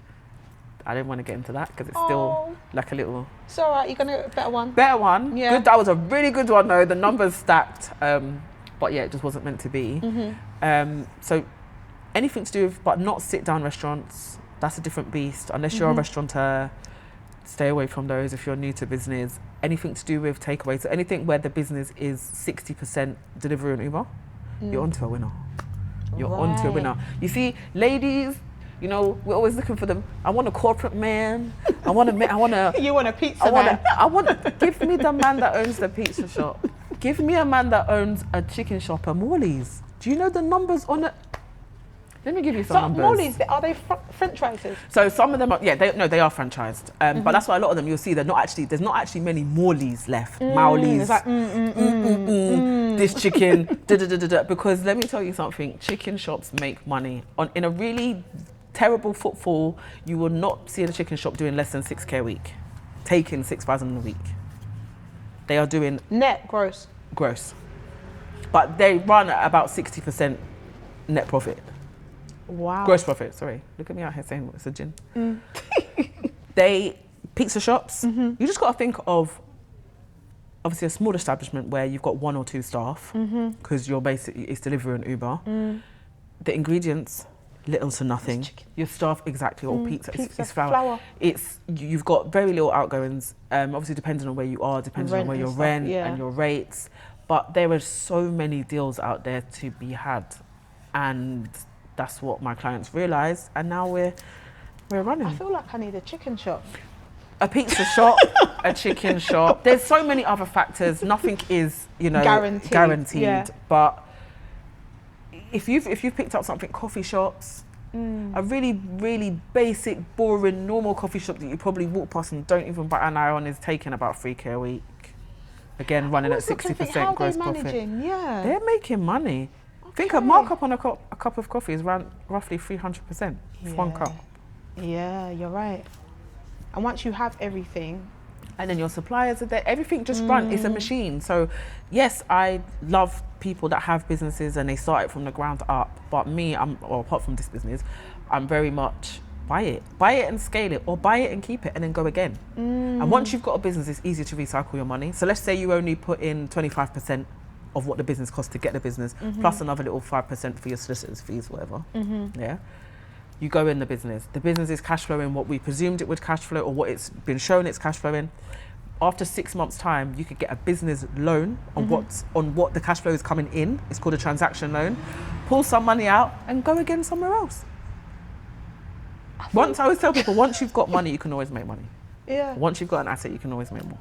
Speaker 2: I didn't want to get into that because it's still like a little...
Speaker 3: It's all right, you're going to get a better one.
Speaker 2: Better one.
Speaker 3: Yeah.
Speaker 2: Good. That was a really good one though. The numbers stacked. But yeah, it just wasn't meant to be. So anything to do with, but not sit down restaurants. That's a different beast. Unless you're a restaurateur, stay away from those if you're new to business. Anything to do with takeaway, so anything where the business is 60% delivery and Uber, you're onto a winner. You're onto a winner. You see, ladies, you know, we're always looking for them. I want a corporate man. I want a.
Speaker 3: You want a pizza man.
Speaker 2: Give me the man that owns the pizza shop. Give me a man that owns a chicken shop at Morley's. Do you know the numbers on it? Let me give you some numbers.
Speaker 3: Morley's, are they franchises?
Speaker 2: So some of them are, they are franchised. But that's why a lot of them, you'll see, there's not actually many Morley's left. Mowleys.
Speaker 3: It's like,
Speaker 2: This chicken, because let me tell you something, chicken shops make money. In a really terrible footfall, you will not see a chicken shop doing less than 6K a week, taking 6,000 a week. They are doing...
Speaker 3: Net, gross.
Speaker 2: Gross. But they run at about 60% net profit.
Speaker 3: Wow.
Speaker 2: Gross profit, sorry. Look at me out here saying it's a gin. Pizza shops, you just got to think of, obviously, a small establishment where you've got 1 or 2 staff, because you're basically, it's delivery and Uber. The ingredients, little to nothing.
Speaker 3: chicken.
Speaker 2: Your staff, exactly, or pizza,
Speaker 3: pizza,
Speaker 2: it's flour.
Speaker 3: flour.
Speaker 2: You've got very little outgoings, obviously depending on where you are, depending on
Speaker 3: Rent
Speaker 2: where
Speaker 3: and
Speaker 2: your
Speaker 3: stuff,
Speaker 2: rent
Speaker 3: yeah.
Speaker 2: and your rates. But there are so many deals out there to be had. And that's what my clients realised. And now we're running.
Speaker 3: I feel like I need a chicken shop.
Speaker 2: A pizza shop, a chicken shop. There's so many other factors. Nothing is, guaranteed.
Speaker 3: Yeah.
Speaker 2: But if you've picked up something, coffee shops, a really, really basic, boring, normal coffee shop that you probably walk past and don't even bat an eye on is taking about 3K a week. Again, running at 60% gross profit.
Speaker 3: Yeah.
Speaker 2: They're making money. Think a markup on a cup of coffee is around roughly 300% for one cup.
Speaker 3: Yeah, you're right. And once you have everything,
Speaker 2: and then your suppliers are there, everything just run. It's a machine. So yes, I love people that have businesses and they start it from the ground up. But me, apart from this business, I'm very much buy it and scale it, or buy it and keep it and then go again. And once you've got a business, it's easier to recycle your money. So let's say you only put in 25% of what the business costs to get the business, plus another little 5% for your solicitors fees, whatever. Yeah. You go in the business is cash flowing what we presumed it would cash flow, or what it's been shown it's cash flowing. After 6 months time, you could get a business loan on what the cash flow is coming in. It's called a transaction loan. Pull some money out and go again somewhere else. I always tell people, once you've got money, you can always make money.
Speaker 3: yeah.
Speaker 2: Once you've got an asset, you can always make more.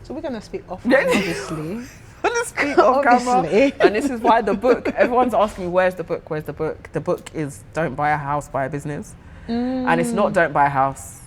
Speaker 3: So we're going to speak offline, obviously.
Speaker 2: Let's speak off camera.
Speaker 3: Obviously.
Speaker 2: And this is why the book, everyone's asking me, where's the book? Where's the book? The book is Don't Buy a House, Buy a Business. And it's not Don't Buy a House.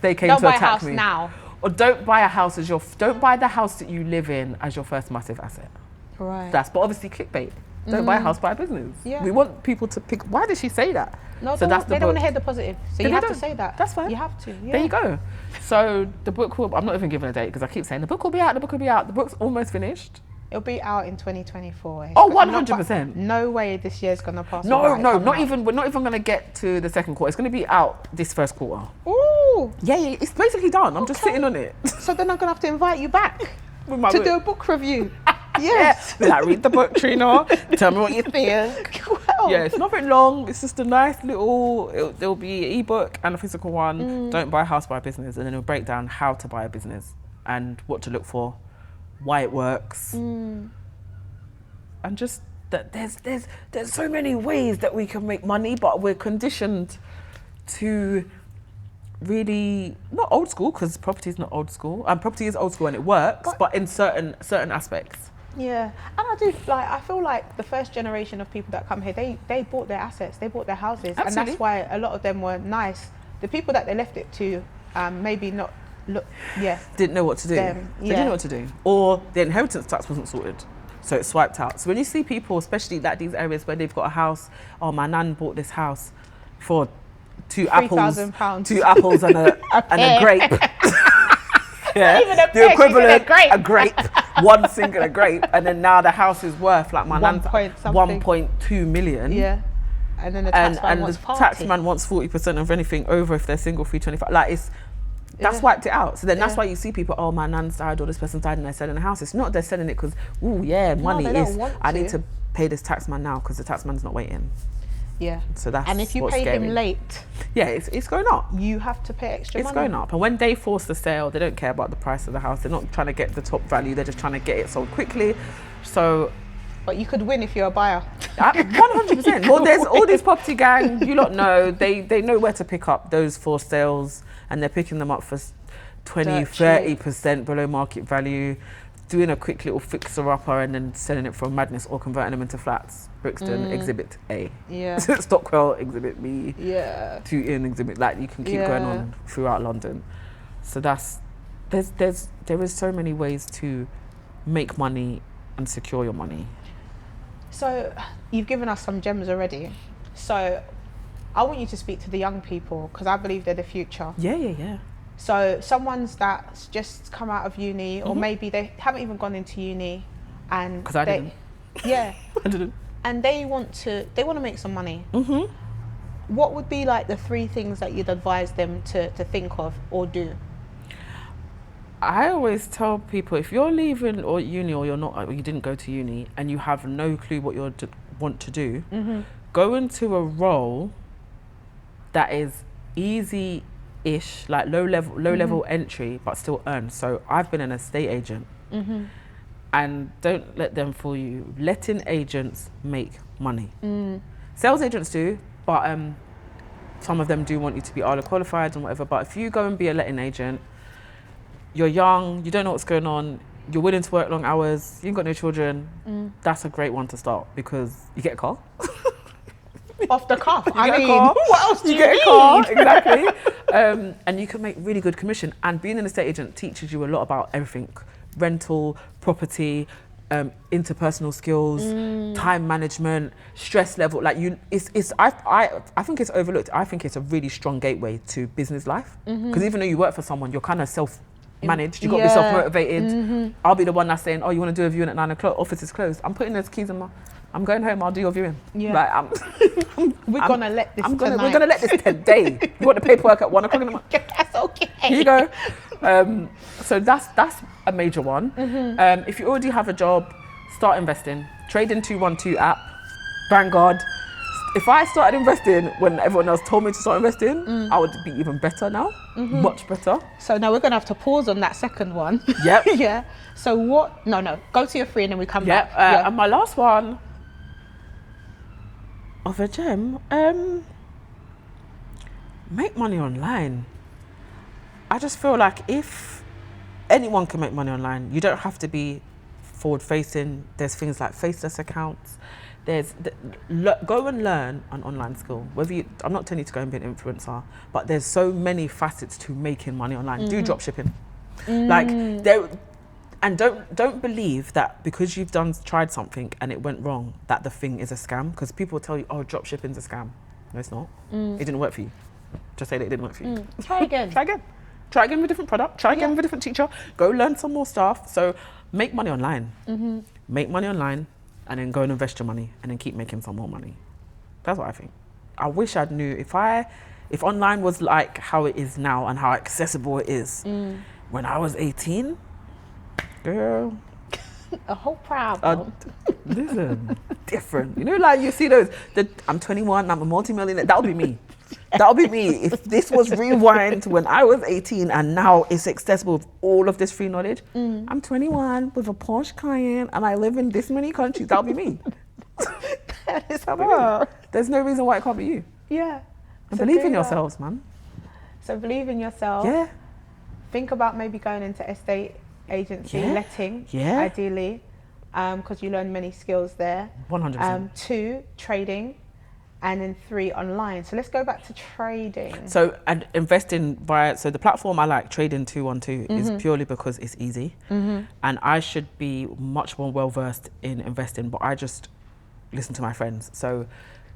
Speaker 2: They came
Speaker 3: Don't
Speaker 2: to
Speaker 3: buy a
Speaker 2: attack
Speaker 3: house
Speaker 2: me.
Speaker 3: now.
Speaker 2: Or don't buy a house as don't buy the house that you live in as your first massive asset.
Speaker 3: Right.
Speaker 2: But obviously clickbait. Don't buy a house, buy a business.
Speaker 3: Yeah.
Speaker 2: We want people to pick, why did she say that?
Speaker 3: No,
Speaker 2: so that's
Speaker 3: they don't want to hear the positive. So you have to
Speaker 2: don't.
Speaker 3: say that.
Speaker 2: That's fine.
Speaker 3: You have to. Yeah.
Speaker 2: There you go. So the book will, I'm not even giving a date because I keep saying the book will be out, the book will be out. The book's almost finished.
Speaker 3: It'll be out in 2024.
Speaker 2: Oh, 100%.
Speaker 3: No way this year's going to pass.
Speaker 2: No,
Speaker 3: without it coming
Speaker 2: not
Speaker 3: out.
Speaker 2: even, we're not even going to get to the second quarter. It's going to be out this first quarter.
Speaker 3: Ooh.
Speaker 2: Yeah, it's basically done. I'm just sitting on it.
Speaker 3: So then I'm going to have to invite you back
Speaker 2: With my
Speaker 3: to
Speaker 2: book.
Speaker 3: do a book review. Yes.
Speaker 2: Yeah. Like, read the book, Trina. Tell me what you think.
Speaker 3: Well,
Speaker 2: Yeah, it's nothing long. It's just a nice little, there'll be an ebook and a physical one. Don't buy a house, buy a business. And then it'll break down how to buy a business and what to look for, why it works. And just that there's so many ways that we can make money, but we're conditioned to really, not old school, because property is not old school. And property is old school and it works, but in certain aspects.
Speaker 3: Yeah, and I feel like the first generation of people that come here, they bought their assets, they bought their houses, and
Speaker 2: Absolutely.
Speaker 3: that's why a lot of them were nice. The people that they left it to, maybe not look,
Speaker 2: Didn't know what to do.
Speaker 3: Them,
Speaker 2: They didn't know what to do. Or the inheritance tax wasn't sorted. So it's swiped out. So when you see people, especially like these areas where they've got a house, oh, my nan bought this house for £2 apples,
Speaker 3: £3,000.
Speaker 2: £2 apples and a grape. Yeah,
Speaker 3: Even a
Speaker 2: the
Speaker 3: pear,
Speaker 2: equivalent,
Speaker 3: she's in
Speaker 2: a grape, one singular grape, and then now the house is worth like my nan's 1.2 million.
Speaker 3: Yeah, and then the taxman
Speaker 2: and
Speaker 3: wants
Speaker 2: the
Speaker 3: party.
Speaker 2: taxman wants 40% of anything over if they're single 325. Like that's
Speaker 3: Yeah.
Speaker 2: wiped it out. So then that's
Speaker 3: Yeah.
Speaker 2: why you see people, oh, my nan's died or this person's died and they're selling a house. It's not they're selling it because, oh yeah, money
Speaker 3: they don't
Speaker 2: is,
Speaker 3: want
Speaker 2: I need
Speaker 3: to.
Speaker 2: to pay this taxman now because the taxman's not waiting.
Speaker 3: Yeah,
Speaker 2: So that's
Speaker 3: and if you
Speaker 2: what's
Speaker 3: pay
Speaker 2: scary.
Speaker 3: him late,
Speaker 2: Yeah, it's going up.
Speaker 3: you have to pay extra
Speaker 2: It's
Speaker 3: money.
Speaker 2: going up. And when they force the sale, they don't care about the price of the house. They're not trying to get the top value. They're just trying to get it sold quickly. So
Speaker 3: But you could win if you're a buyer.
Speaker 2: 100%. Well, there's all this property gang, you lot know, they know where to pick up those forced sales and they're picking them up for 20,
Speaker 3: Dirt cheap.
Speaker 2: 30% below market value, doing a quick little fixer-upper and then selling it for madness or converting them into flats. Brixton, Exhibit A.
Speaker 3: Yeah.
Speaker 2: Stockwell, Exhibit B.
Speaker 3: Yeah.
Speaker 2: Tooting, Exhibit, like you can keep going on throughout London. So there is so many ways to make money and secure your money.
Speaker 3: So you've given us some gems already. So I want you to speak to the young people because I believe they're the future.
Speaker 2: Yeah.
Speaker 3: So someone's that's just come out of uni or maybe they haven't even gone into uni and
Speaker 2: 'Cause I
Speaker 3: they-
Speaker 2: didn't.
Speaker 3: Yeah.
Speaker 2: I didn't.
Speaker 3: And they want to make some money. What would be like the 3 things that you'd advise them to think of or do?
Speaker 2: I always tell people, if you're leaving or uni or you're not, or you didn't go to uni and you have no clue what you want to do, go into a role that is easy-ish, like low level entry, but still earn. So I've been an estate agent, and don't let them fool you. Letting agents make money. Sales agents do, but some of them do want you to be ALA qualified and whatever. But if you go and be a letting agent, you're young, you don't know what's going on, you're willing to work long hours, you ain't got no children, that's a great one to start, because you get a car.
Speaker 3: Off the cuff.
Speaker 2: You get a car.
Speaker 3: What else do you
Speaker 2: get
Speaker 3: need?
Speaker 2: a car, exactly. And you can make really good commission. And being an estate agent teaches you a lot about everything: rental, property, interpersonal skills, time management, stress level. Like I think it's overlooked. I think it's a really strong gateway to business life. Because even though you work for someone, you're kind of self-managed. You've got to be self-motivated. I'll be the one that's saying, oh, you want to do a viewing at 9 o'clock? Office is closed. I'm putting those keys in I'm going home. I'll do your viewing.
Speaker 3: Yeah.
Speaker 2: Like,
Speaker 3: We're gonna let this.
Speaker 2: we're gonna let this today. You want the paperwork at 1 o'clock in the morning?
Speaker 3: That's okay.
Speaker 2: Here you go. So that's a major one. If you already have a job, start investing. Trading 212 app, Vanguard. If I started investing when everyone else told me to start investing, I would be even better now. Much better.
Speaker 3: So now we're gonna have to pause on that second one.
Speaker 2: Yep.
Speaker 3: Yeah. So what? No. Go to your 3 and then we come
Speaker 2: Yep.
Speaker 3: back.
Speaker 2: And my last one of a gem. Make money online. I just feel like if anyone can make money online, you don't have to be forward facing. There's things like faceless accounts. Go and learn an online skill. I'm not telling you to go and be an influencer, but there's so many facets to making money online. Do drop shipping. And don't believe that because you've tried something and it went wrong that the thing is a scam. Because people will tell you, oh, drop shipping's a scam. No, it's not. It didn't work for you. Just say that it didn't work for you.
Speaker 3: Try again.
Speaker 2: Try again. Try again with a different product. Try again with a different teacher. Go learn some more stuff. So make money online. Make money online, and then go and invest your money, and then keep making some more money. That's what I think. I wish I knew if online was like how it is now and how accessible it is. When I was 18, girl,
Speaker 3: A whole problem.
Speaker 2: listen, different. You know, like you see those. I'm 21. I'm a multi-millionaire. That would be me. That would be me. If this was rewind when I was 18 and now it's accessible with all of this free knowledge. I'm 21 with a Porsche Cayenne and I live in this many countries. That'll be me. That'll be me. There's no reason why it can't be you.
Speaker 3: Yeah.
Speaker 2: And believe in yourselves, man.
Speaker 3: So believe in yourself.
Speaker 2: Yeah.
Speaker 3: Think about maybe going into estate agency, letting, ideally, because you learn many skills there.
Speaker 2: 100%.
Speaker 3: 2, trading, and then 3, online. So let's go back to trading.
Speaker 2: So and investing so the platform I like, Trading 212, is purely because it's easy, and I should be much more well versed in investing, but I just listen to my friends. So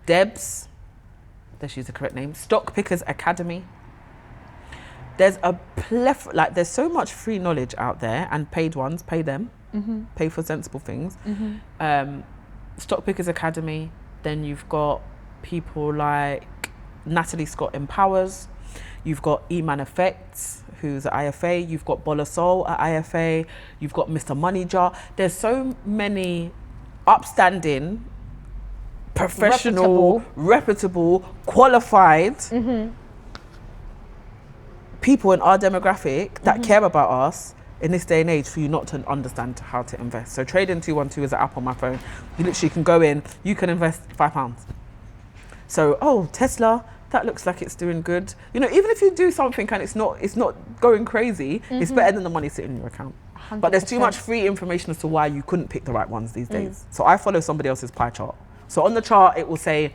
Speaker 2: Debs, let's use the correct name, Stock Pickers Academy. There's a plethora, there's so much free knowledge out there, and paid ones, pay them, pay for sensible things. Stock Pickers Academy. Then you've got people like Natalie Scott Empowers. You've got E-Man Effects, who's at IFA. You've got Bola Soul at IFA. You've got Mr. Money Jar. There's so many upstanding, professional, reputable, qualified people in our demographic that care about us in this day and age for you not to understand how to invest. So Trading 212 is an app on my phone. You literally can go in, you can invest £5. So, oh, Tesla, that looks like it's doing good. You know, even if you do something and it's not going crazy, it's better than the money sitting in your account. 100%. But there's too much free information as to why you couldn't pick the right ones these days. So I follow somebody else's pie chart. So on the chart, it will say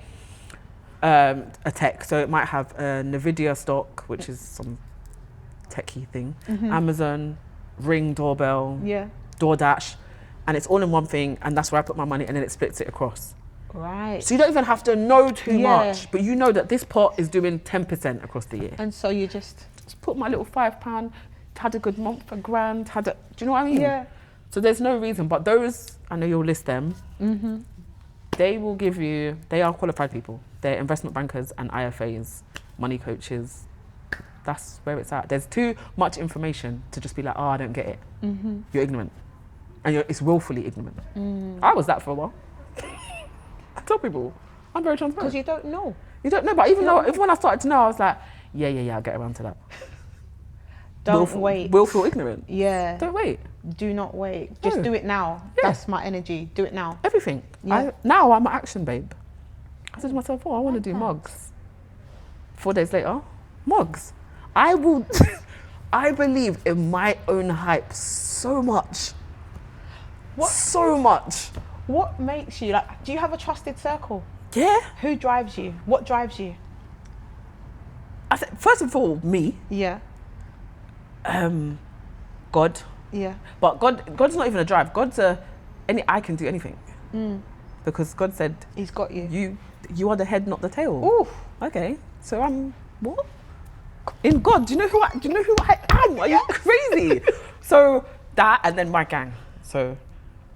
Speaker 2: a tech. So it might have a NVIDIA stock, which is some techie thing, Amazon, Ring doorbell, DoorDash, and it's all in one thing, and that's where I put my money, and then it splits it across.
Speaker 3: Right.
Speaker 2: So you don't even have to know too much, but you know that this pot is doing 10% across the year.
Speaker 3: And so you just
Speaker 2: put my little £5, had a good month, $1,000, do you know what I mean?
Speaker 3: Yeah.
Speaker 2: So there's no reason, but those, I know you'll list them, they will give you, they are qualified people. They're investment bankers and IFAs, money coaches. That's where it's at. There's too much information to just be like, oh, I don't get it. You're ignorant. And it's willfully ignorant. I was that for a while. I tell people, I'm very transparent.
Speaker 3: Because you don't know.
Speaker 2: You don't know, but even when I started to know, I was like, yeah, I'll get around to that.
Speaker 3: Don't wait.
Speaker 2: Willful ignorant.
Speaker 3: Yeah.
Speaker 2: Don't wait.
Speaker 3: Do not wait. Just
Speaker 2: No.
Speaker 3: do it now.
Speaker 2: Yeah.
Speaker 3: That's my energy. Do it now.
Speaker 2: Everything.
Speaker 3: Yeah.
Speaker 2: Now I'm an action babe. I said to myself, I want to do mugs. 4 days later, mugs. I will. I believe in my own hype so much. So much.
Speaker 3: What makes you like? Do you have a trusted circle?
Speaker 2: Yeah.
Speaker 3: Who drives you? What drives you?
Speaker 2: I said, first of all, me.
Speaker 3: Yeah.
Speaker 2: God.
Speaker 3: Yeah.
Speaker 2: But God's not even a drive. I can do anything. Because God said,
Speaker 3: He's got you.
Speaker 2: You are the head, not the tail.
Speaker 3: Ooh.
Speaker 2: Okay. So I'm what? In God, do you know who I am? Are you crazy? So that, and then my gang. So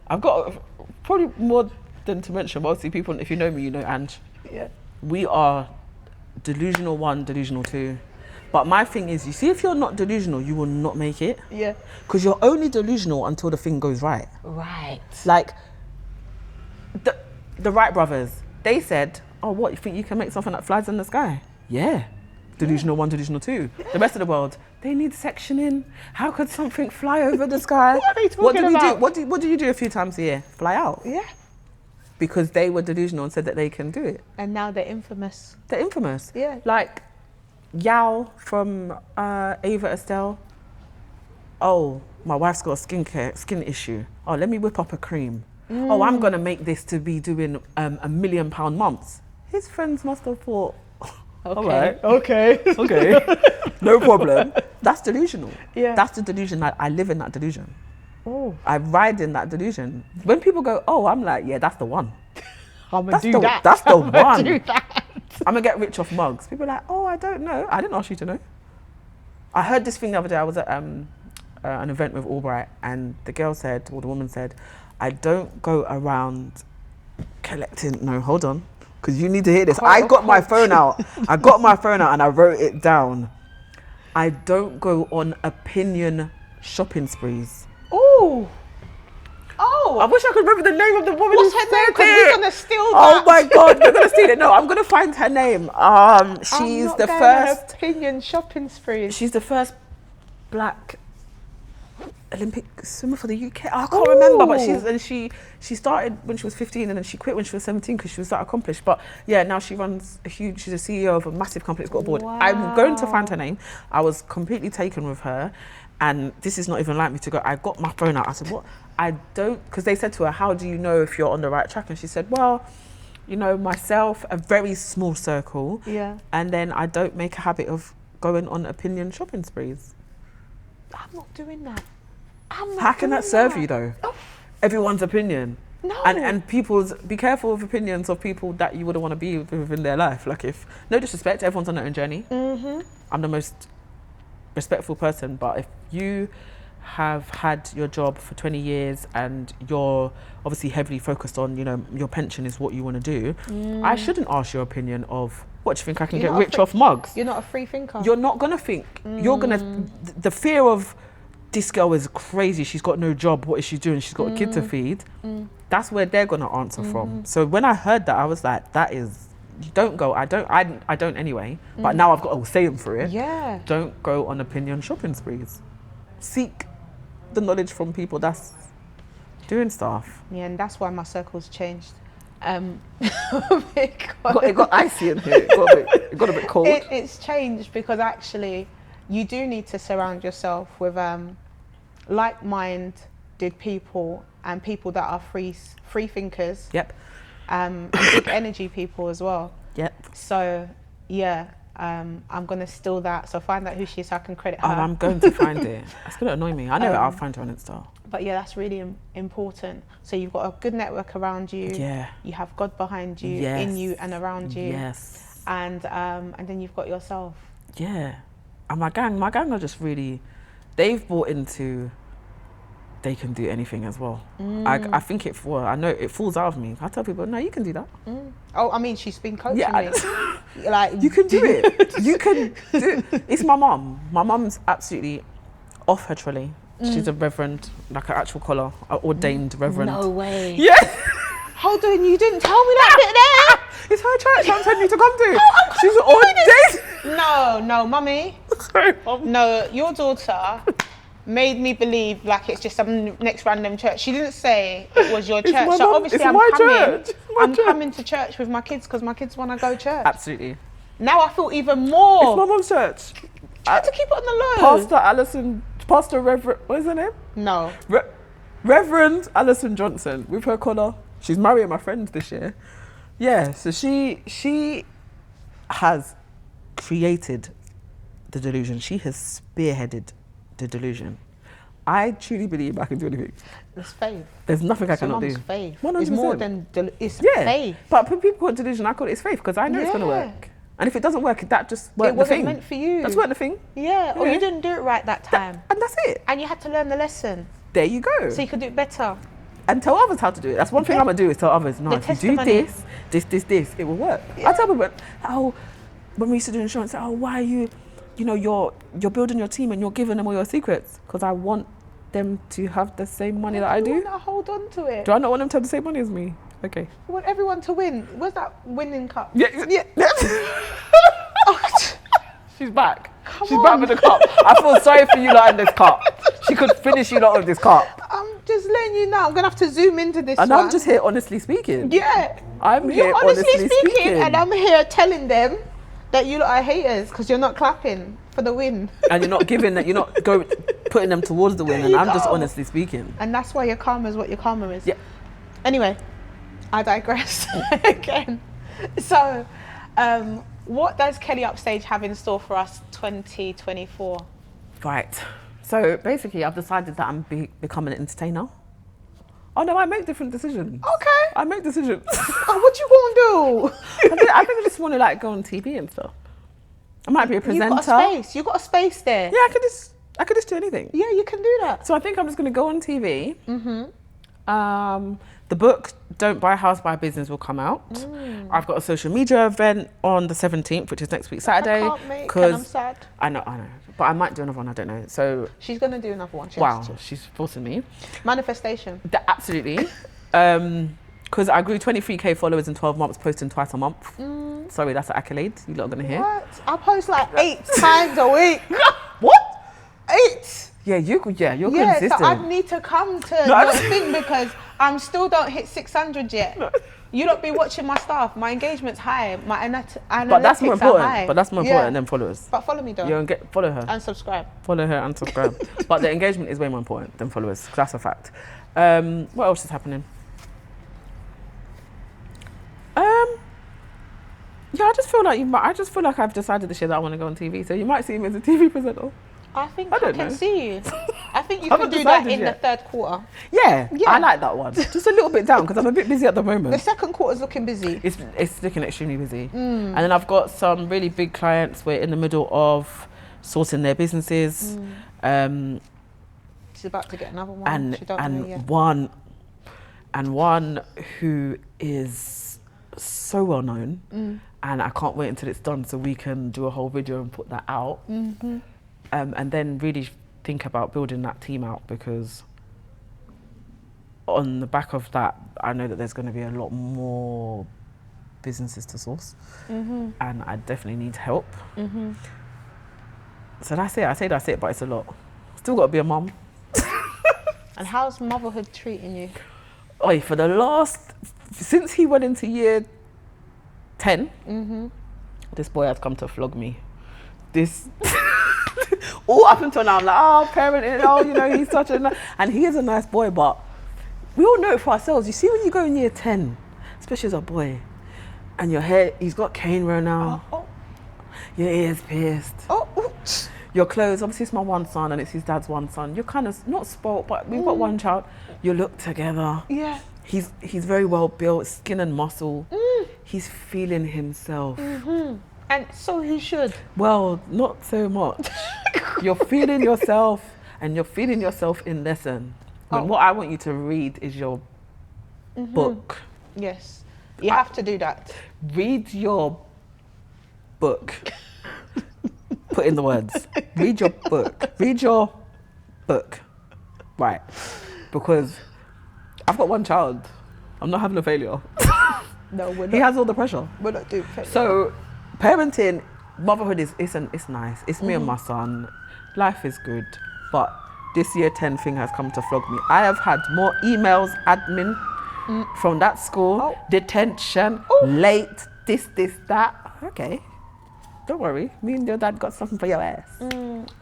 Speaker 2: I've got probably more than to mention. Mostly people, if you know me, you know Ange.
Speaker 3: Yeah.
Speaker 2: We are delusional 1, delusional 2. But my thing is, you see, if you're not delusional, you will not make it.
Speaker 3: Yeah.
Speaker 2: Because you're only delusional until the thing goes right.
Speaker 3: Right.
Speaker 2: Like the Wright brothers, they said, oh, what, you think you can make something that flies in the sky? Yeah. Delusional 1, delusional 2. The rest of the world, they need sectioning. How could something fly over the sky?
Speaker 3: What are they talking about?
Speaker 2: What do you do a few times a year? Fly out.
Speaker 3: Yeah.
Speaker 2: Because they were delusional and said that they can do it.
Speaker 3: And now they're infamous.
Speaker 2: They're infamous.
Speaker 3: Yeah.
Speaker 2: Like Yao from Ava Estelle. Oh, my wife's got a skin issue. Oh, let me whip up a cream. Oh, I'm gonna make this to be doing £1 million months. His friends must have thought,
Speaker 3: Okay.
Speaker 2: all right,
Speaker 3: Okay.
Speaker 2: no problem. That's delusional.
Speaker 3: Yeah.
Speaker 2: That's the delusion. I live in that delusion.
Speaker 3: Oh.
Speaker 2: I ride in that delusion. When people go, oh, I'm like, yeah, that's the one.
Speaker 3: I'm gonna do that.
Speaker 2: That's the one.
Speaker 3: Do that.
Speaker 2: I'm gonna get rich off mugs. People are like, oh, I don't know. I didn't ask you to know. I heard this thing the other day. I was at an event with Albright, and the girl said, or the woman said, I don't go around collecting. No, hold on, because you need to hear this. I got my phone out. I got my phone out and I wrote it down. I don't go on opinion shopping sprees.
Speaker 3: Oh. Oh.
Speaker 2: I wish I could remember the name of the woman
Speaker 3: What's
Speaker 2: who
Speaker 3: her name?
Speaker 2: said
Speaker 3: 'Cause
Speaker 2: it.
Speaker 3: we're gonna steal
Speaker 2: Oh
Speaker 3: that.
Speaker 2: my God, we're gonna steal it. No, I'm gonna find her name. She's
Speaker 3: I'm not
Speaker 2: the
Speaker 3: going
Speaker 2: first.
Speaker 3: on opinion shopping spree.
Speaker 2: She's the first black Olympic swimmer for the UK. I can't remember, but she started when she was 15 and then she quit when she was 17 because she was that accomplished. But yeah, now she runs she's a CEO of a massive company that's got a board.
Speaker 3: Wow.
Speaker 2: I'm going to find her name. I was completely taken with her, and this is not even like me to go. I got my phone out. I said, what? I don't, because they said to her, how do you know if you're on the right track? And she said, well, you know, myself, a very small circle.
Speaker 3: Yeah.
Speaker 2: And then I don't make a habit of going on opinion shopping sprees.
Speaker 3: I'm not doing that. I'm not
Speaker 2: How can
Speaker 3: doing
Speaker 2: that serve you though?
Speaker 3: Oh.
Speaker 2: Everyone's opinion.
Speaker 3: No.
Speaker 2: And people's, be careful of opinions of people that you wouldn't want to be within their life. Like, if, no disrespect, everyone's on their own journey.
Speaker 3: Mm-hmm.
Speaker 2: I'm the most respectful person, but if you have had your job for 20 years and you're obviously heavily focused on, you know, your pension is what you want to do, I shouldn't ask your opinion of, what do you think I can
Speaker 3: You're
Speaker 2: get
Speaker 3: not a
Speaker 2: rich off mugs?
Speaker 3: You're not a free thinker.
Speaker 2: You're not gonna think. You're gonna, the fear of, this girl is crazy, she's got no job, what is she doing? She's got a kid to feed. That's where they're gonna answer from. So when I heard that, I was like, that is, you don't go, I don't anyway, but now I've got a saying for it.
Speaker 3: Yeah.
Speaker 2: Don't go on opinion shopping sprees. Seek the knowledge from people that's doing stuff.
Speaker 3: Yeah, and that's why my circle's changed.
Speaker 2: It got icy in here, it got a bit cold.
Speaker 3: It's changed because actually you do need to surround yourself with like-minded people and people that are free thinkers.
Speaker 2: Yep.
Speaker 3: And big energy people as well.
Speaker 2: Yep.
Speaker 3: So yeah, I'm gonna steal that. So find out who she is so I can credit her.
Speaker 2: I'm going to find it. It's gonna annoy me. I know I'll find her on Insta.
Speaker 3: But yeah, that's really important. So you've got a good network around you.
Speaker 2: Yeah.
Speaker 3: You have God behind you,
Speaker 2: Yes.
Speaker 3: in you and around you.
Speaker 2: Yes.
Speaker 3: And then you've got yourself.
Speaker 2: Yeah. And my gang are just really, they've bought into, they can do anything as well. I think I know it falls out of me. I tell people, no, you can do that.
Speaker 3: Oh, I mean, she's been coaching
Speaker 2: Yeah.
Speaker 3: me. Like,
Speaker 2: You can do it. You can do it. It's my mum. My mum's absolutely off her trolley. She's a reverend, like an actual collar, an ordained reverend.
Speaker 3: No way.
Speaker 2: Yeah.
Speaker 3: Hold on, you didn't tell me that bit there.
Speaker 2: It's her church I'm telling you to come to.
Speaker 3: Oh,
Speaker 2: She's ordained.
Speaker 3: No, mummy.
Speaker 2: Sorry, Mum.
Speaker 3: No, your daughter made me believe like it's just some next random church. She didn't say it was your church.
Speaker 2: my
Speaker 3: So
Speaker 2: mum-
Speaker 3: obviously
Speaker 2: it's
Speaker 3: I'm
Speaker 2: my
Speaker 3: coming.
Speaker 2: church. It's my
Speaker 3: I'm
Speaker 2: church.
Speaker 3: coming to church with my kids because my kids want to go to church.
Speaker 2: Absolutely.
Speaker 3: Now I feel even
Speaker 2: It's
Speaker 3: more.
Speaker 2: my mum's church.
Speaker 3: Try to keep it on the low.
Speaker 2: Pastor Reverend, what is her name?
Speaker 3: No.
Speaker 2: Reverend Alison Johnson with her collar. She's marrying my friend this year. Yeah, so she has created the delusion. She has spearheaded the delusion. I truly believe I can do anything.
Speaker 3: It's faith.
Speaker 2: There's nothing I
Speaker 3: So
Speaker 2: cannot
Speaker 3: mum's
Speaker 2: do.
Speaker 3: faith.
Speaker 2: 100%.
Speaker 3: It's more than it's
Speaker 2: Yeah,
Speaker 3: faith.
Speaker 2: but when people call it delusion, I call it it's faith because I know it's going to
Speaker 3: Yeah.
Speaker 2: work. And if it doesn't work, that just weren't
Speaker 3: It
Speaker 2: the
Speaker 3: wasn't
Speaker 2: thing.
Speaker 3: meant for you.
Speaker 2: That's weren't the thing.
Speaker 3: Yeah, or
Speaker 2: Yeah.
Speaker 3: you didn't do it right that time.
Speaker 2: And that's it.
Speaker 3: And you had to learn the lesson
Speaker 2: There you go.
Speaker 3: so you could do it better.
Speaker 2: And tell others how to do it. That's one thing
Speaker 3: Yeah.
Speaker 2: I'm gonna do is tell others. No,
Speaker 3: The
Speaker 2: if you do
Speaker 3: testimony.
Speaker 2: this, it will work.
Speaker 3: Yeah.
Speaker 2: I tell people, oh, when we used to do insurance, oh, why are you know, you're building your team and you're giving them all your secrets because I want them to have the same money that I
Speaker 3: You
Speaker 2: do.
Speaker 3: want to hold on to it.
Speaker 2: Do I not want them to have the same money as me? Okay.
Speaker 3: You want everyone to win. Where's that winning cup?
Speaker 2: Yeah.
Speaker 3: Oh,
Speaker 2: She's back.
Speaker 3: Come
Speaker 2: She's back
Speaker 3: on.
Speaker 2: with the cup. I feel sorry for you lot in this cup. She could finish you lot with this cup.
Speaker 3: I'm just letting you know. I'm gonna have to zoom into this
Speaker 2: And
Speaker 3: one.
Speaker 2: I'm just here honestly speaking.
Speaker 3: Yeah.
Speaker 2: I'm here
Speaker 3: You're honestly speaking,
Speaker 2: speaking.
Speaker 3: and I'm here telling them that you lot are haters because you're not clapping for the win.
Speaker 2: And you're not giving that, you're not putting them towards the win.
Speaker 3: There
Speaker 2: And
Speaker 3: you
Speaker 2: I'm just
Speaker 3: go.
Speaker 2: honestly speaking.
Speaker 3: And that's why your karma is what your karma is.
Speaker 2: Yeah.
Speaker 3: Anyway, I digress again. So, what does Kelly Upstage have in store for us 2024?
Speaker 2: Right. So basically, I've decided that I'm becoming an entertainer. Oh no, I make different decisions.
Speaker 3: Okay.
Speaker 2: I make decisions.
Speaker 3: Oh, what you gonna do?
Speaker 2: I think I just want to like go on TV and stuff. I might be a presenter.
Speaker 3: You got a space. You got a space there.
Speaker 2: Yeah, I could just do anything.
Speaker 3: Yeah, you can do that.
Speaker 2: So I think I'm just going to go on TV. The book Don't Buy a House, Buy a Business will come out. I've got a social media event on the 17th, which is next week Saturday.
Speaker 3: I can't make, and I'm sad.
Speaker 2: I know, but I might do another one. I don't know. So
Speaker 3: She's gonna do another one. She
Speaker 2: wow,
Speaker 3: has to.
Speaker 2: she's forcing me.
Speaker 3: Manifestation.
Speaker 2: Absolutely. Because I grew 23k followers in 12 months, posting twice a month. Sorry, that's an accolade. You lot are gonna hear.
Speaker 3: What? I post like 8 times a week.
Speaker 2: What?
Speaker 3: 8.
Speaker 2: Yeah, you're
Speaker 3: Yeah,
Speaker 2: consistent.
Speaker 3: so I need to come to your thing because I'm still don't hit 600 yet. You don't be watching my stuff. My engagement's high. My analytics
Speaker 2: But that's more
Speaker 3: are
Speaker 2: important.
Speaker 3: high.
Speaker 2: But that's more important than followers.
Speaker 3: But follow me though.
Speaker 2: You don't follow her.
Speaker 3: And subscribe.
Speaker 2: Follow her and subscribe. But the engagement is way more important than followers. That's a fact. What else is happening? Yeah, I just feel like I've decided this year that I want to go on TV. So you might see me as a TV presenter.
Speaker 3: I think
Speaker 2: I
Speaker 3: I,
Speaker 2: don't
Speaker 3: can
Speaker 2: know.
Speaker 3: see you. I think you
Speaker 2: I
Speaker 3: can
Speaker 2: haven't
Speaker 3: do that
Speaker 2: decided
Speaker 3: in
Speaker 2: yet.
Speaker 3: the 3rd quarter.
Speaker 2: Yeah,
Speaker 3: Yeah.
Speaker 2: I like that one. Just a little bit down because I'm a bit busy at the
Speaker 3: The
Speaker 2: moment.
Speaker 3: 2nd quarter's looking busy.
Speaker 2: It's looking extremely busy. And then I've got some really big clients. We're in the middle of sourcing their businesses.
Speaker 3: She's about to get another one. She don't know yet.
Speaker 2: One who is so well known, and I can't wait until it's done so we can do a whole video and put that out, and then really think about building that team out, because on the back of that, I know that there's going to be a lot more businesses to source, and I definitely need help. So that's it. I say that's it, but it's a lot. Still got to be a mum.
Speaker 3: And how's motherhood treating you?
Speaker 2: Oi, for the since he went into year 10, this boy has come to flog me. This, all up until now, I'm like, oh, parenting, oh, you know, he's such and he is a nice boy, but we all know it for ourselves. You see, when you go in year 10, especially as a boy, and your hair, he's got cane right now, your ears pierced, your clothes, obviously it's my one son and it's his dad's one son. You're kind of not spoilt, but we've got one child. You look together.
Speaker 3: Yeah.
Speaker 2: He's very well built, skin and muscle. He's feeling himself.
Speaker 3: And so he should.
Speaker 2: Well, not so much. You're feeling yourself, and you're feeling yourself in lesson. When what I want you to read is your book.
Speaker 3: Yes. You have to do that.
Speaker 2: Read your book. Put in the words. Read your book. Read your book. Right. Because I've got one child. I'm not having a failure.
Speaker 3: No, we're
Speaker 2: He
Speaker 3: not.
Speaker 2: has all the pressure.
Speaker 3: We're not doing parenting.
Speaker 2: So, parenting, motherhood it's nice. It's me and my son. Life is good, but this year 10 thing has come to flog me. I have had more emails, admin from that school, detention, late, this, that. Okay, don't worry. Me and your dad got something for your ass.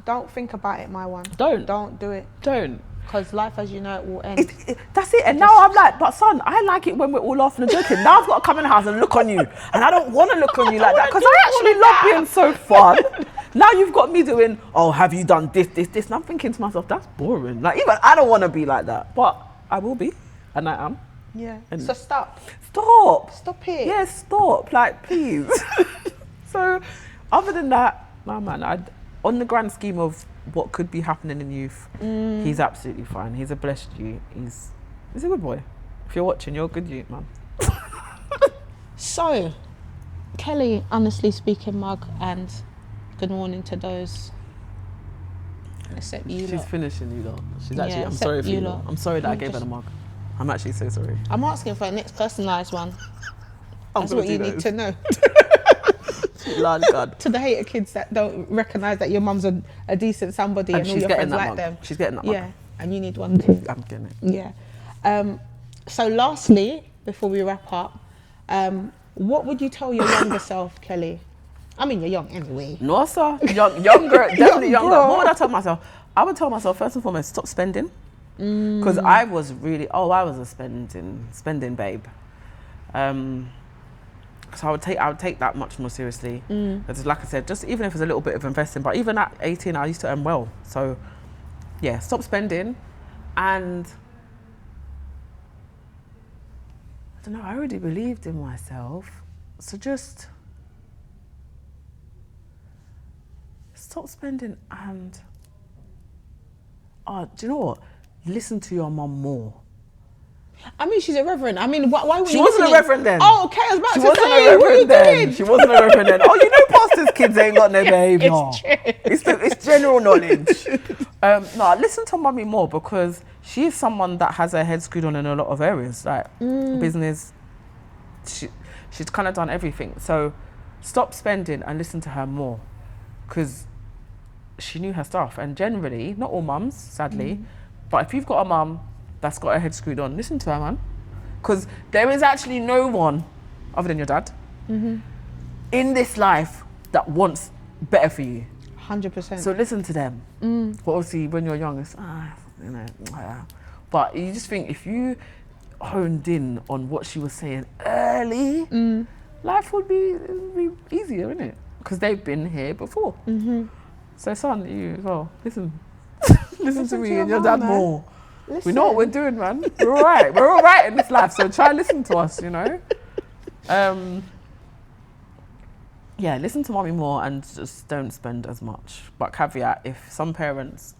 Speaker 3: Don't think about it, my one.
Speaker 2: Don't
Speaker 3: do it.
Speaker 2: Don't.
Speaker 3: Because life as you know it will end.
Speaker 2: That's it. And now I'm like, but son, I like it when we're all laughing and joking. Now I've got to come in the house and look on you. And I don't want to look on you like that because I actually love being so fun. Now you've got me doing, oh, have you done this? And I'm thinking to myself, that's boring. Like, even I don't want to be like that. But I will be. And I am.
Speaker 3: Yeah.
Speaker 2: And
Speaker 3: So stop.
Speaker 2: Stop
Speaker 3: it.
Speaker 2: Yeah, stop. Like, please. So, other than that, no, man, on the grand scheme of what could be happening in youth, he's absolutely fine. He's a blessed youth. He's a good boy. If you're watching, you're a good youth, man.
Speaker 3: So, Kelly, honestly speaking, mug, and good morning to those. Except you
Speaker 2: She's
Speaker 3: lot.
Speaker 2: finishing you lot. She's actually, I'm
Speaker 3: except
Speaker 2: sorry for you
Speaker 3: you
Speaker 2: lot.
Speaker 3: lot.
Speaker 2: I'm sorry that I
Speaker 3: I'm
Speaker 2: gave her
Speaker 3: just-
Speaker 2: the mug. I'm actually so sorry.
Speaker 3: I'm asking for a next personalised one.
Speaker 2: I'm
Speaker 3: That's
Speaker 2: gonna
Speaker 3: what you
Speaker 2: do
Speaker 3: need
Speaker 2: those.
Speaker 3: to know.
Speaker 2: Lord God.
Speaker 3: To the hater kids that don't recognise that your mum's a decent somebody and all
Speaker 2: she's
Speaker 3: your
Speaker 2: getting
Speaker 3: friends
Speaker 2: that
Speaker 3: like
Speaker 2: mug.
Speaker 3: them.
Speaker 2: She's getting that mug.
Speaker 3: Yeah, and you need one too.
Speaker 2: I'm getting it.
Speaker 3: Yeah. So lastly, before we wrap up, what would you tell your younger self, Kelly? I mean, you're young anyway.
Speaker 2: No, sir. Younger, definitely
Speaker 3: Young
Speaker 2: younger.
Speaker 3: bro.
Speaker 2: What would I tell myself? I would tell myself, first and foremost, stop spending. Because I was really, I was a spending babe. So I would take that much more seriously. Because like I said, just even if it's a little bit of investing, but even at 18, I used to earn well. So yeah, stop spending. And I don't know, I already believed in myself. So just stop spending and, do you know what? Listen to your mum more.
Speaker 3: I mean, she's a reverend. I mean, why were
Speaker 2: She
Speaker 3: you
Speaker 2: wasn't a
Speaker 3: listening?
Speaker 2: reverend then.
Speaker 3: Oh, okay, I was about
Speaker 2: She
Speaker 3: to
Speaker 2: wasn't
Speaker 3: say,
Speaker 2: a
Speaker 3: what are you
Speaker 2: reverend then.
Speaker 3: doing?
Speaker 2: She wasn't a reverend then. Oh, you know, pastors' kids ain't got no behaviour.
Speaker 3: It's true.
Speaker 2: It's general knowledge. No, listen to mummy more because she's someone that has her head screwed on in a lot of areas, like business. She's kind of done everything. So stop spending and listen to her more because she knew her stuff. And generally, not all mums, sadly, but if you've got a mum that's got her head screwed on, listen to her, man. Because there is actually no one, other than your dad, in this life that wants better for you.
Speaker 3: 100%.
Speaker 2: So listen to them. But obviously, when you're young, it's, But you just think if you honed in on what she was saying early, life would be easier, isn't it? Because they've been here before. So son, you as well, listen. listen to me
Speaker 3: to your
Speaker 2: and your
Speaker 3: mum,
Speaker 2: dad
Speaker 3: man.
Speaker 2: more.
Speaker 3: Listen.
Speaker 2: We know what we're doing, man. We're all right. We're all right in this life. So try and listen to us, you know. Yeah, listen to mommy more and just don't spend as much. But caveat, if some parents,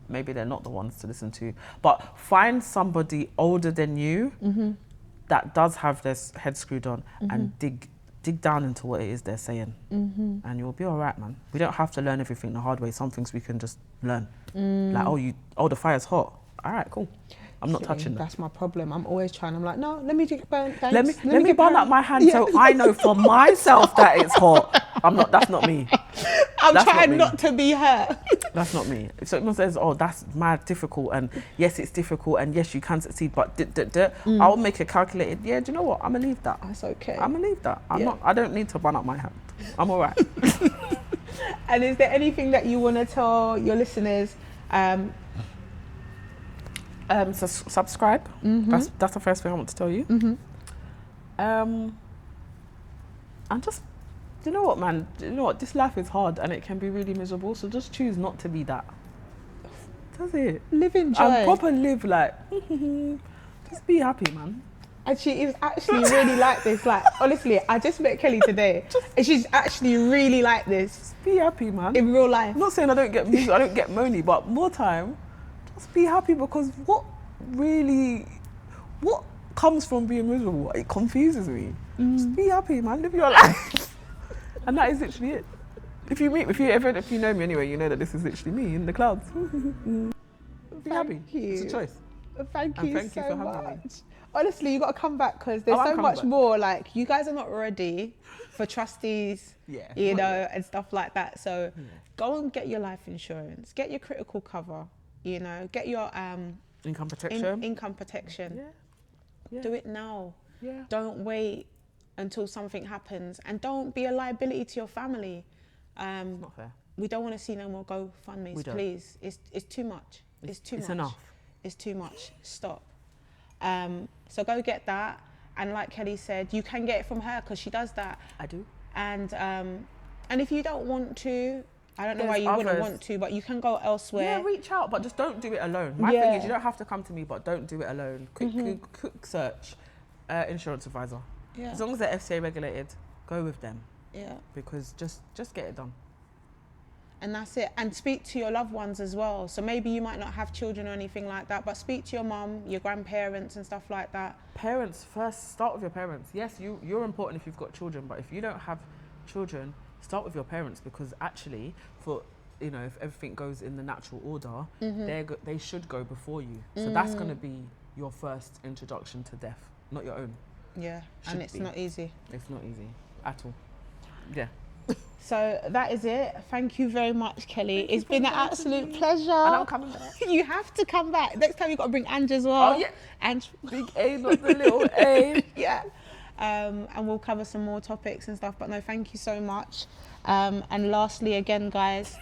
Speaker 2: maybe they're not the ones to listen to, but find somebody older than you that does have their head screwed on and dig down into what it is they're saying. And you'll be all right, man. We don't have to learn everything the hard way. Some things we can just learn. Like, the fire's hot. All right, cool. I'm not touching that.
Speaker 3: That's my problem. I'm always trying. I'm like, no, let me get burnt.
Speaker 2: Let me
Speaker 3: get
Speaker 2: burn up my hand so I know for myself that it's hot. That's not me.
Speaker 3: I'm
Speaker 2: That's
Speaker 3: trying
Speaker 2: not me.
Speaker 3: not to be her.
Speaker 2: That's not me. If someone says, oh, that's mad difficult, and yes, it's difficult, and yes, you can succeed, but I'll make a calculated, yeah, do you know what? I'm gonna leave that.
Speaker 3: That's okay.
Speaker 2: I'm gonna leave that. I don't need to burn up my hand. I'm all right.
Speaker 3: And is there anything that you want to tell your listeners?
Speaker 2: So subscribe. That's the first thing I want to tell you. And just, you know what, man? You know what? This life is hard and it can be really miserable. So just choose not to be that. That's it.
Speaker 3: Live in joy.
Speaker 2: And proper live like. Just be happy, man.
Speaker 3: And she is actually really like this. Like, honestly, I just met Kelly today, and she's actually really like this
Speaker 2: Just be happy, man.
Speaker 3: in real life.
Speaker 2: I'm not saying I don't get music, I don't get moany, but more time, just be happy because what comes from being miserable? It confuses me. Just be happy, man. Live your life. And that is literally it. If you know me anyway, you know that this is literally me in the clouds. Be happy.
Speaker 3: You.
Speaker 2: It's a choice.
Speaker 3: Thank you
Speaker 2: And thank you
Speaker 3: so
Speaker 2: for having me.
Speaker 3: much. Honestly, you got to come back because there's
Speaker 2: I'm
Speaker 3: so
Speaker 2: coming
Speaker 3: much
Speaker 2: back.
Speaker 3: more. Like, you guys are not ready for trustees,
Speaker 2: Yeah.
Speaker 3: you know, and stuff like that. So go and get your life insurance, get your critical cover, you know, get your
Speaker 2: Income protection.
Speaker 3: income protection.
Speaker 2: Yeah. Yeah.
Speaker 3: Do it now.
Speaker 2: Yeah.
Speaker 3: Don't wait until something happens, and don't be a liability to your family.
Speaker 2: Not fair.
Speaker 3: We don't want to see no more GoFundMes,
Speaker 2: We don't.
Speaker 3: please. It's too much. It's too much.
Speaker 2: It's enough.
Speaker 3: It's too much. Stop. So go get that. And like Kelly said, you can get it from her because she does that.
Speaker 2: I do.
Speaker 3: And if you don't want to, I don't know why
Speaker 2: There's
Speaker 3: you wouldn't
Speaker 2: others.
Speaker 3: want to, but you can go elsewhere.
Speaker 2: Yeah, reach out, but just don't do it alone. My thing is, you don't have to come to me, but don't do it alone. Quick search, insurance advisor.
Speaker 3: Yeah.
Speaker 2: As long as they're FCA regulated, go with them.
Speaker 3: Yeah.
Speaker 2: Because just get it done.
Speaker 3: And that's it. And speak to your loved ones as well. So maybe you might not have children or anything like that, but speak to your mum, your grandparents and stuff like that.
Speaker 2: Parents first, start with your parents. Yes, you're important if you've got children, but if you don't have children, start with your parents, because actually, for you know, if everything goes in the natural order, they should go before you. So that's going to be your first introduction to death, not your own.
Speaker 3: Yeah.
Speaker 2: Should
Speaker 3: And it's
Speaker 2: be.
Speaker 3: not easy.
Speaker 2: It's not easy at all. Yeah.
Speaker 3: So that is it. Thank you very much, Kelly. It's been an absolute pleasure.
Speaker 2: And I'm coming back.
Speaker 3: You have to come back. Next time you've got to bring Ange as well.
Speaker 2: Oh, yeah.
Speaker 3: And
Speaker 2: Big A, not the little A.
Speaker 3: yeah. And we'll cover some more topics and stuff. But no, thank you so much. And lastly, again, guys,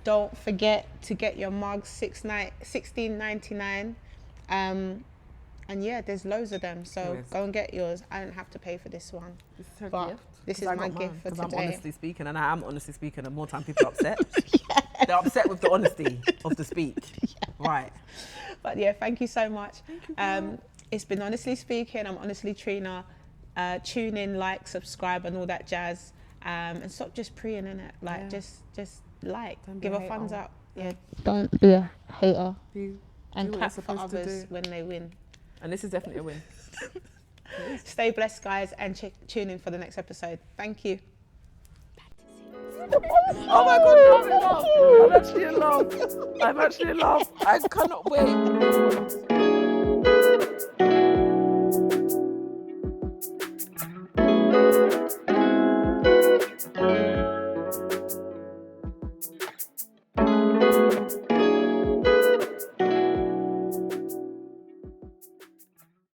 Speaker 3: don't forget to get your mugs, $16.99. And yeah, there's loads of them. So
Speaker 2: There is.
Speaker 3: go and get yours. I don't have to pay for this one.
Speaker 2: This is her
Speaker 3: But
Speaker 2: gift.
Speaker 3: this
Speaker 2: 'Cause
Speaker 3: is
Speaker 2: I
Speaker 3: my
Speaker 2: got
Speaker 3: gift
Speaker 2: mine,
Speaker 3: for
Speaker 2: 'cause
Speaker 3: today.
Speaker 2: I'm honestly speaking, and I am honestly speaking, and more time people are upset. They're upset with the honesty of the speak. Right.
Speaker 3: But yeah, thank you so much. It's been Honestly Speaking. I'm Honestly Trina. Tune in, like, subscribe, and all that jazz. And stop just preying in it. Like, just like,
Speaker 2: Don't be
Speaker 3: give
Speaker 2: a
Speaker 3: a thumbs
Speaker 2: hater.
Speaker 3: up. Yeah. Don't be a hater.
Speaker 2: You
Speaker 3: And
Speaker 2: do what
Speaker 3: clap
Speaker 2: you're
Speaker 3: for
Speaker 2: supposed to
Speaker 3: others
Speaker 2: do.
Speaker 3: when they win.
Speaker 2: And this is definitely a win.
Speaker 3: Stay blessed, guys, and tune in for the next episode. Thank you.
Speaker 2: Oh my God, I'm actually in love. I'm actually in love. I cannot wait.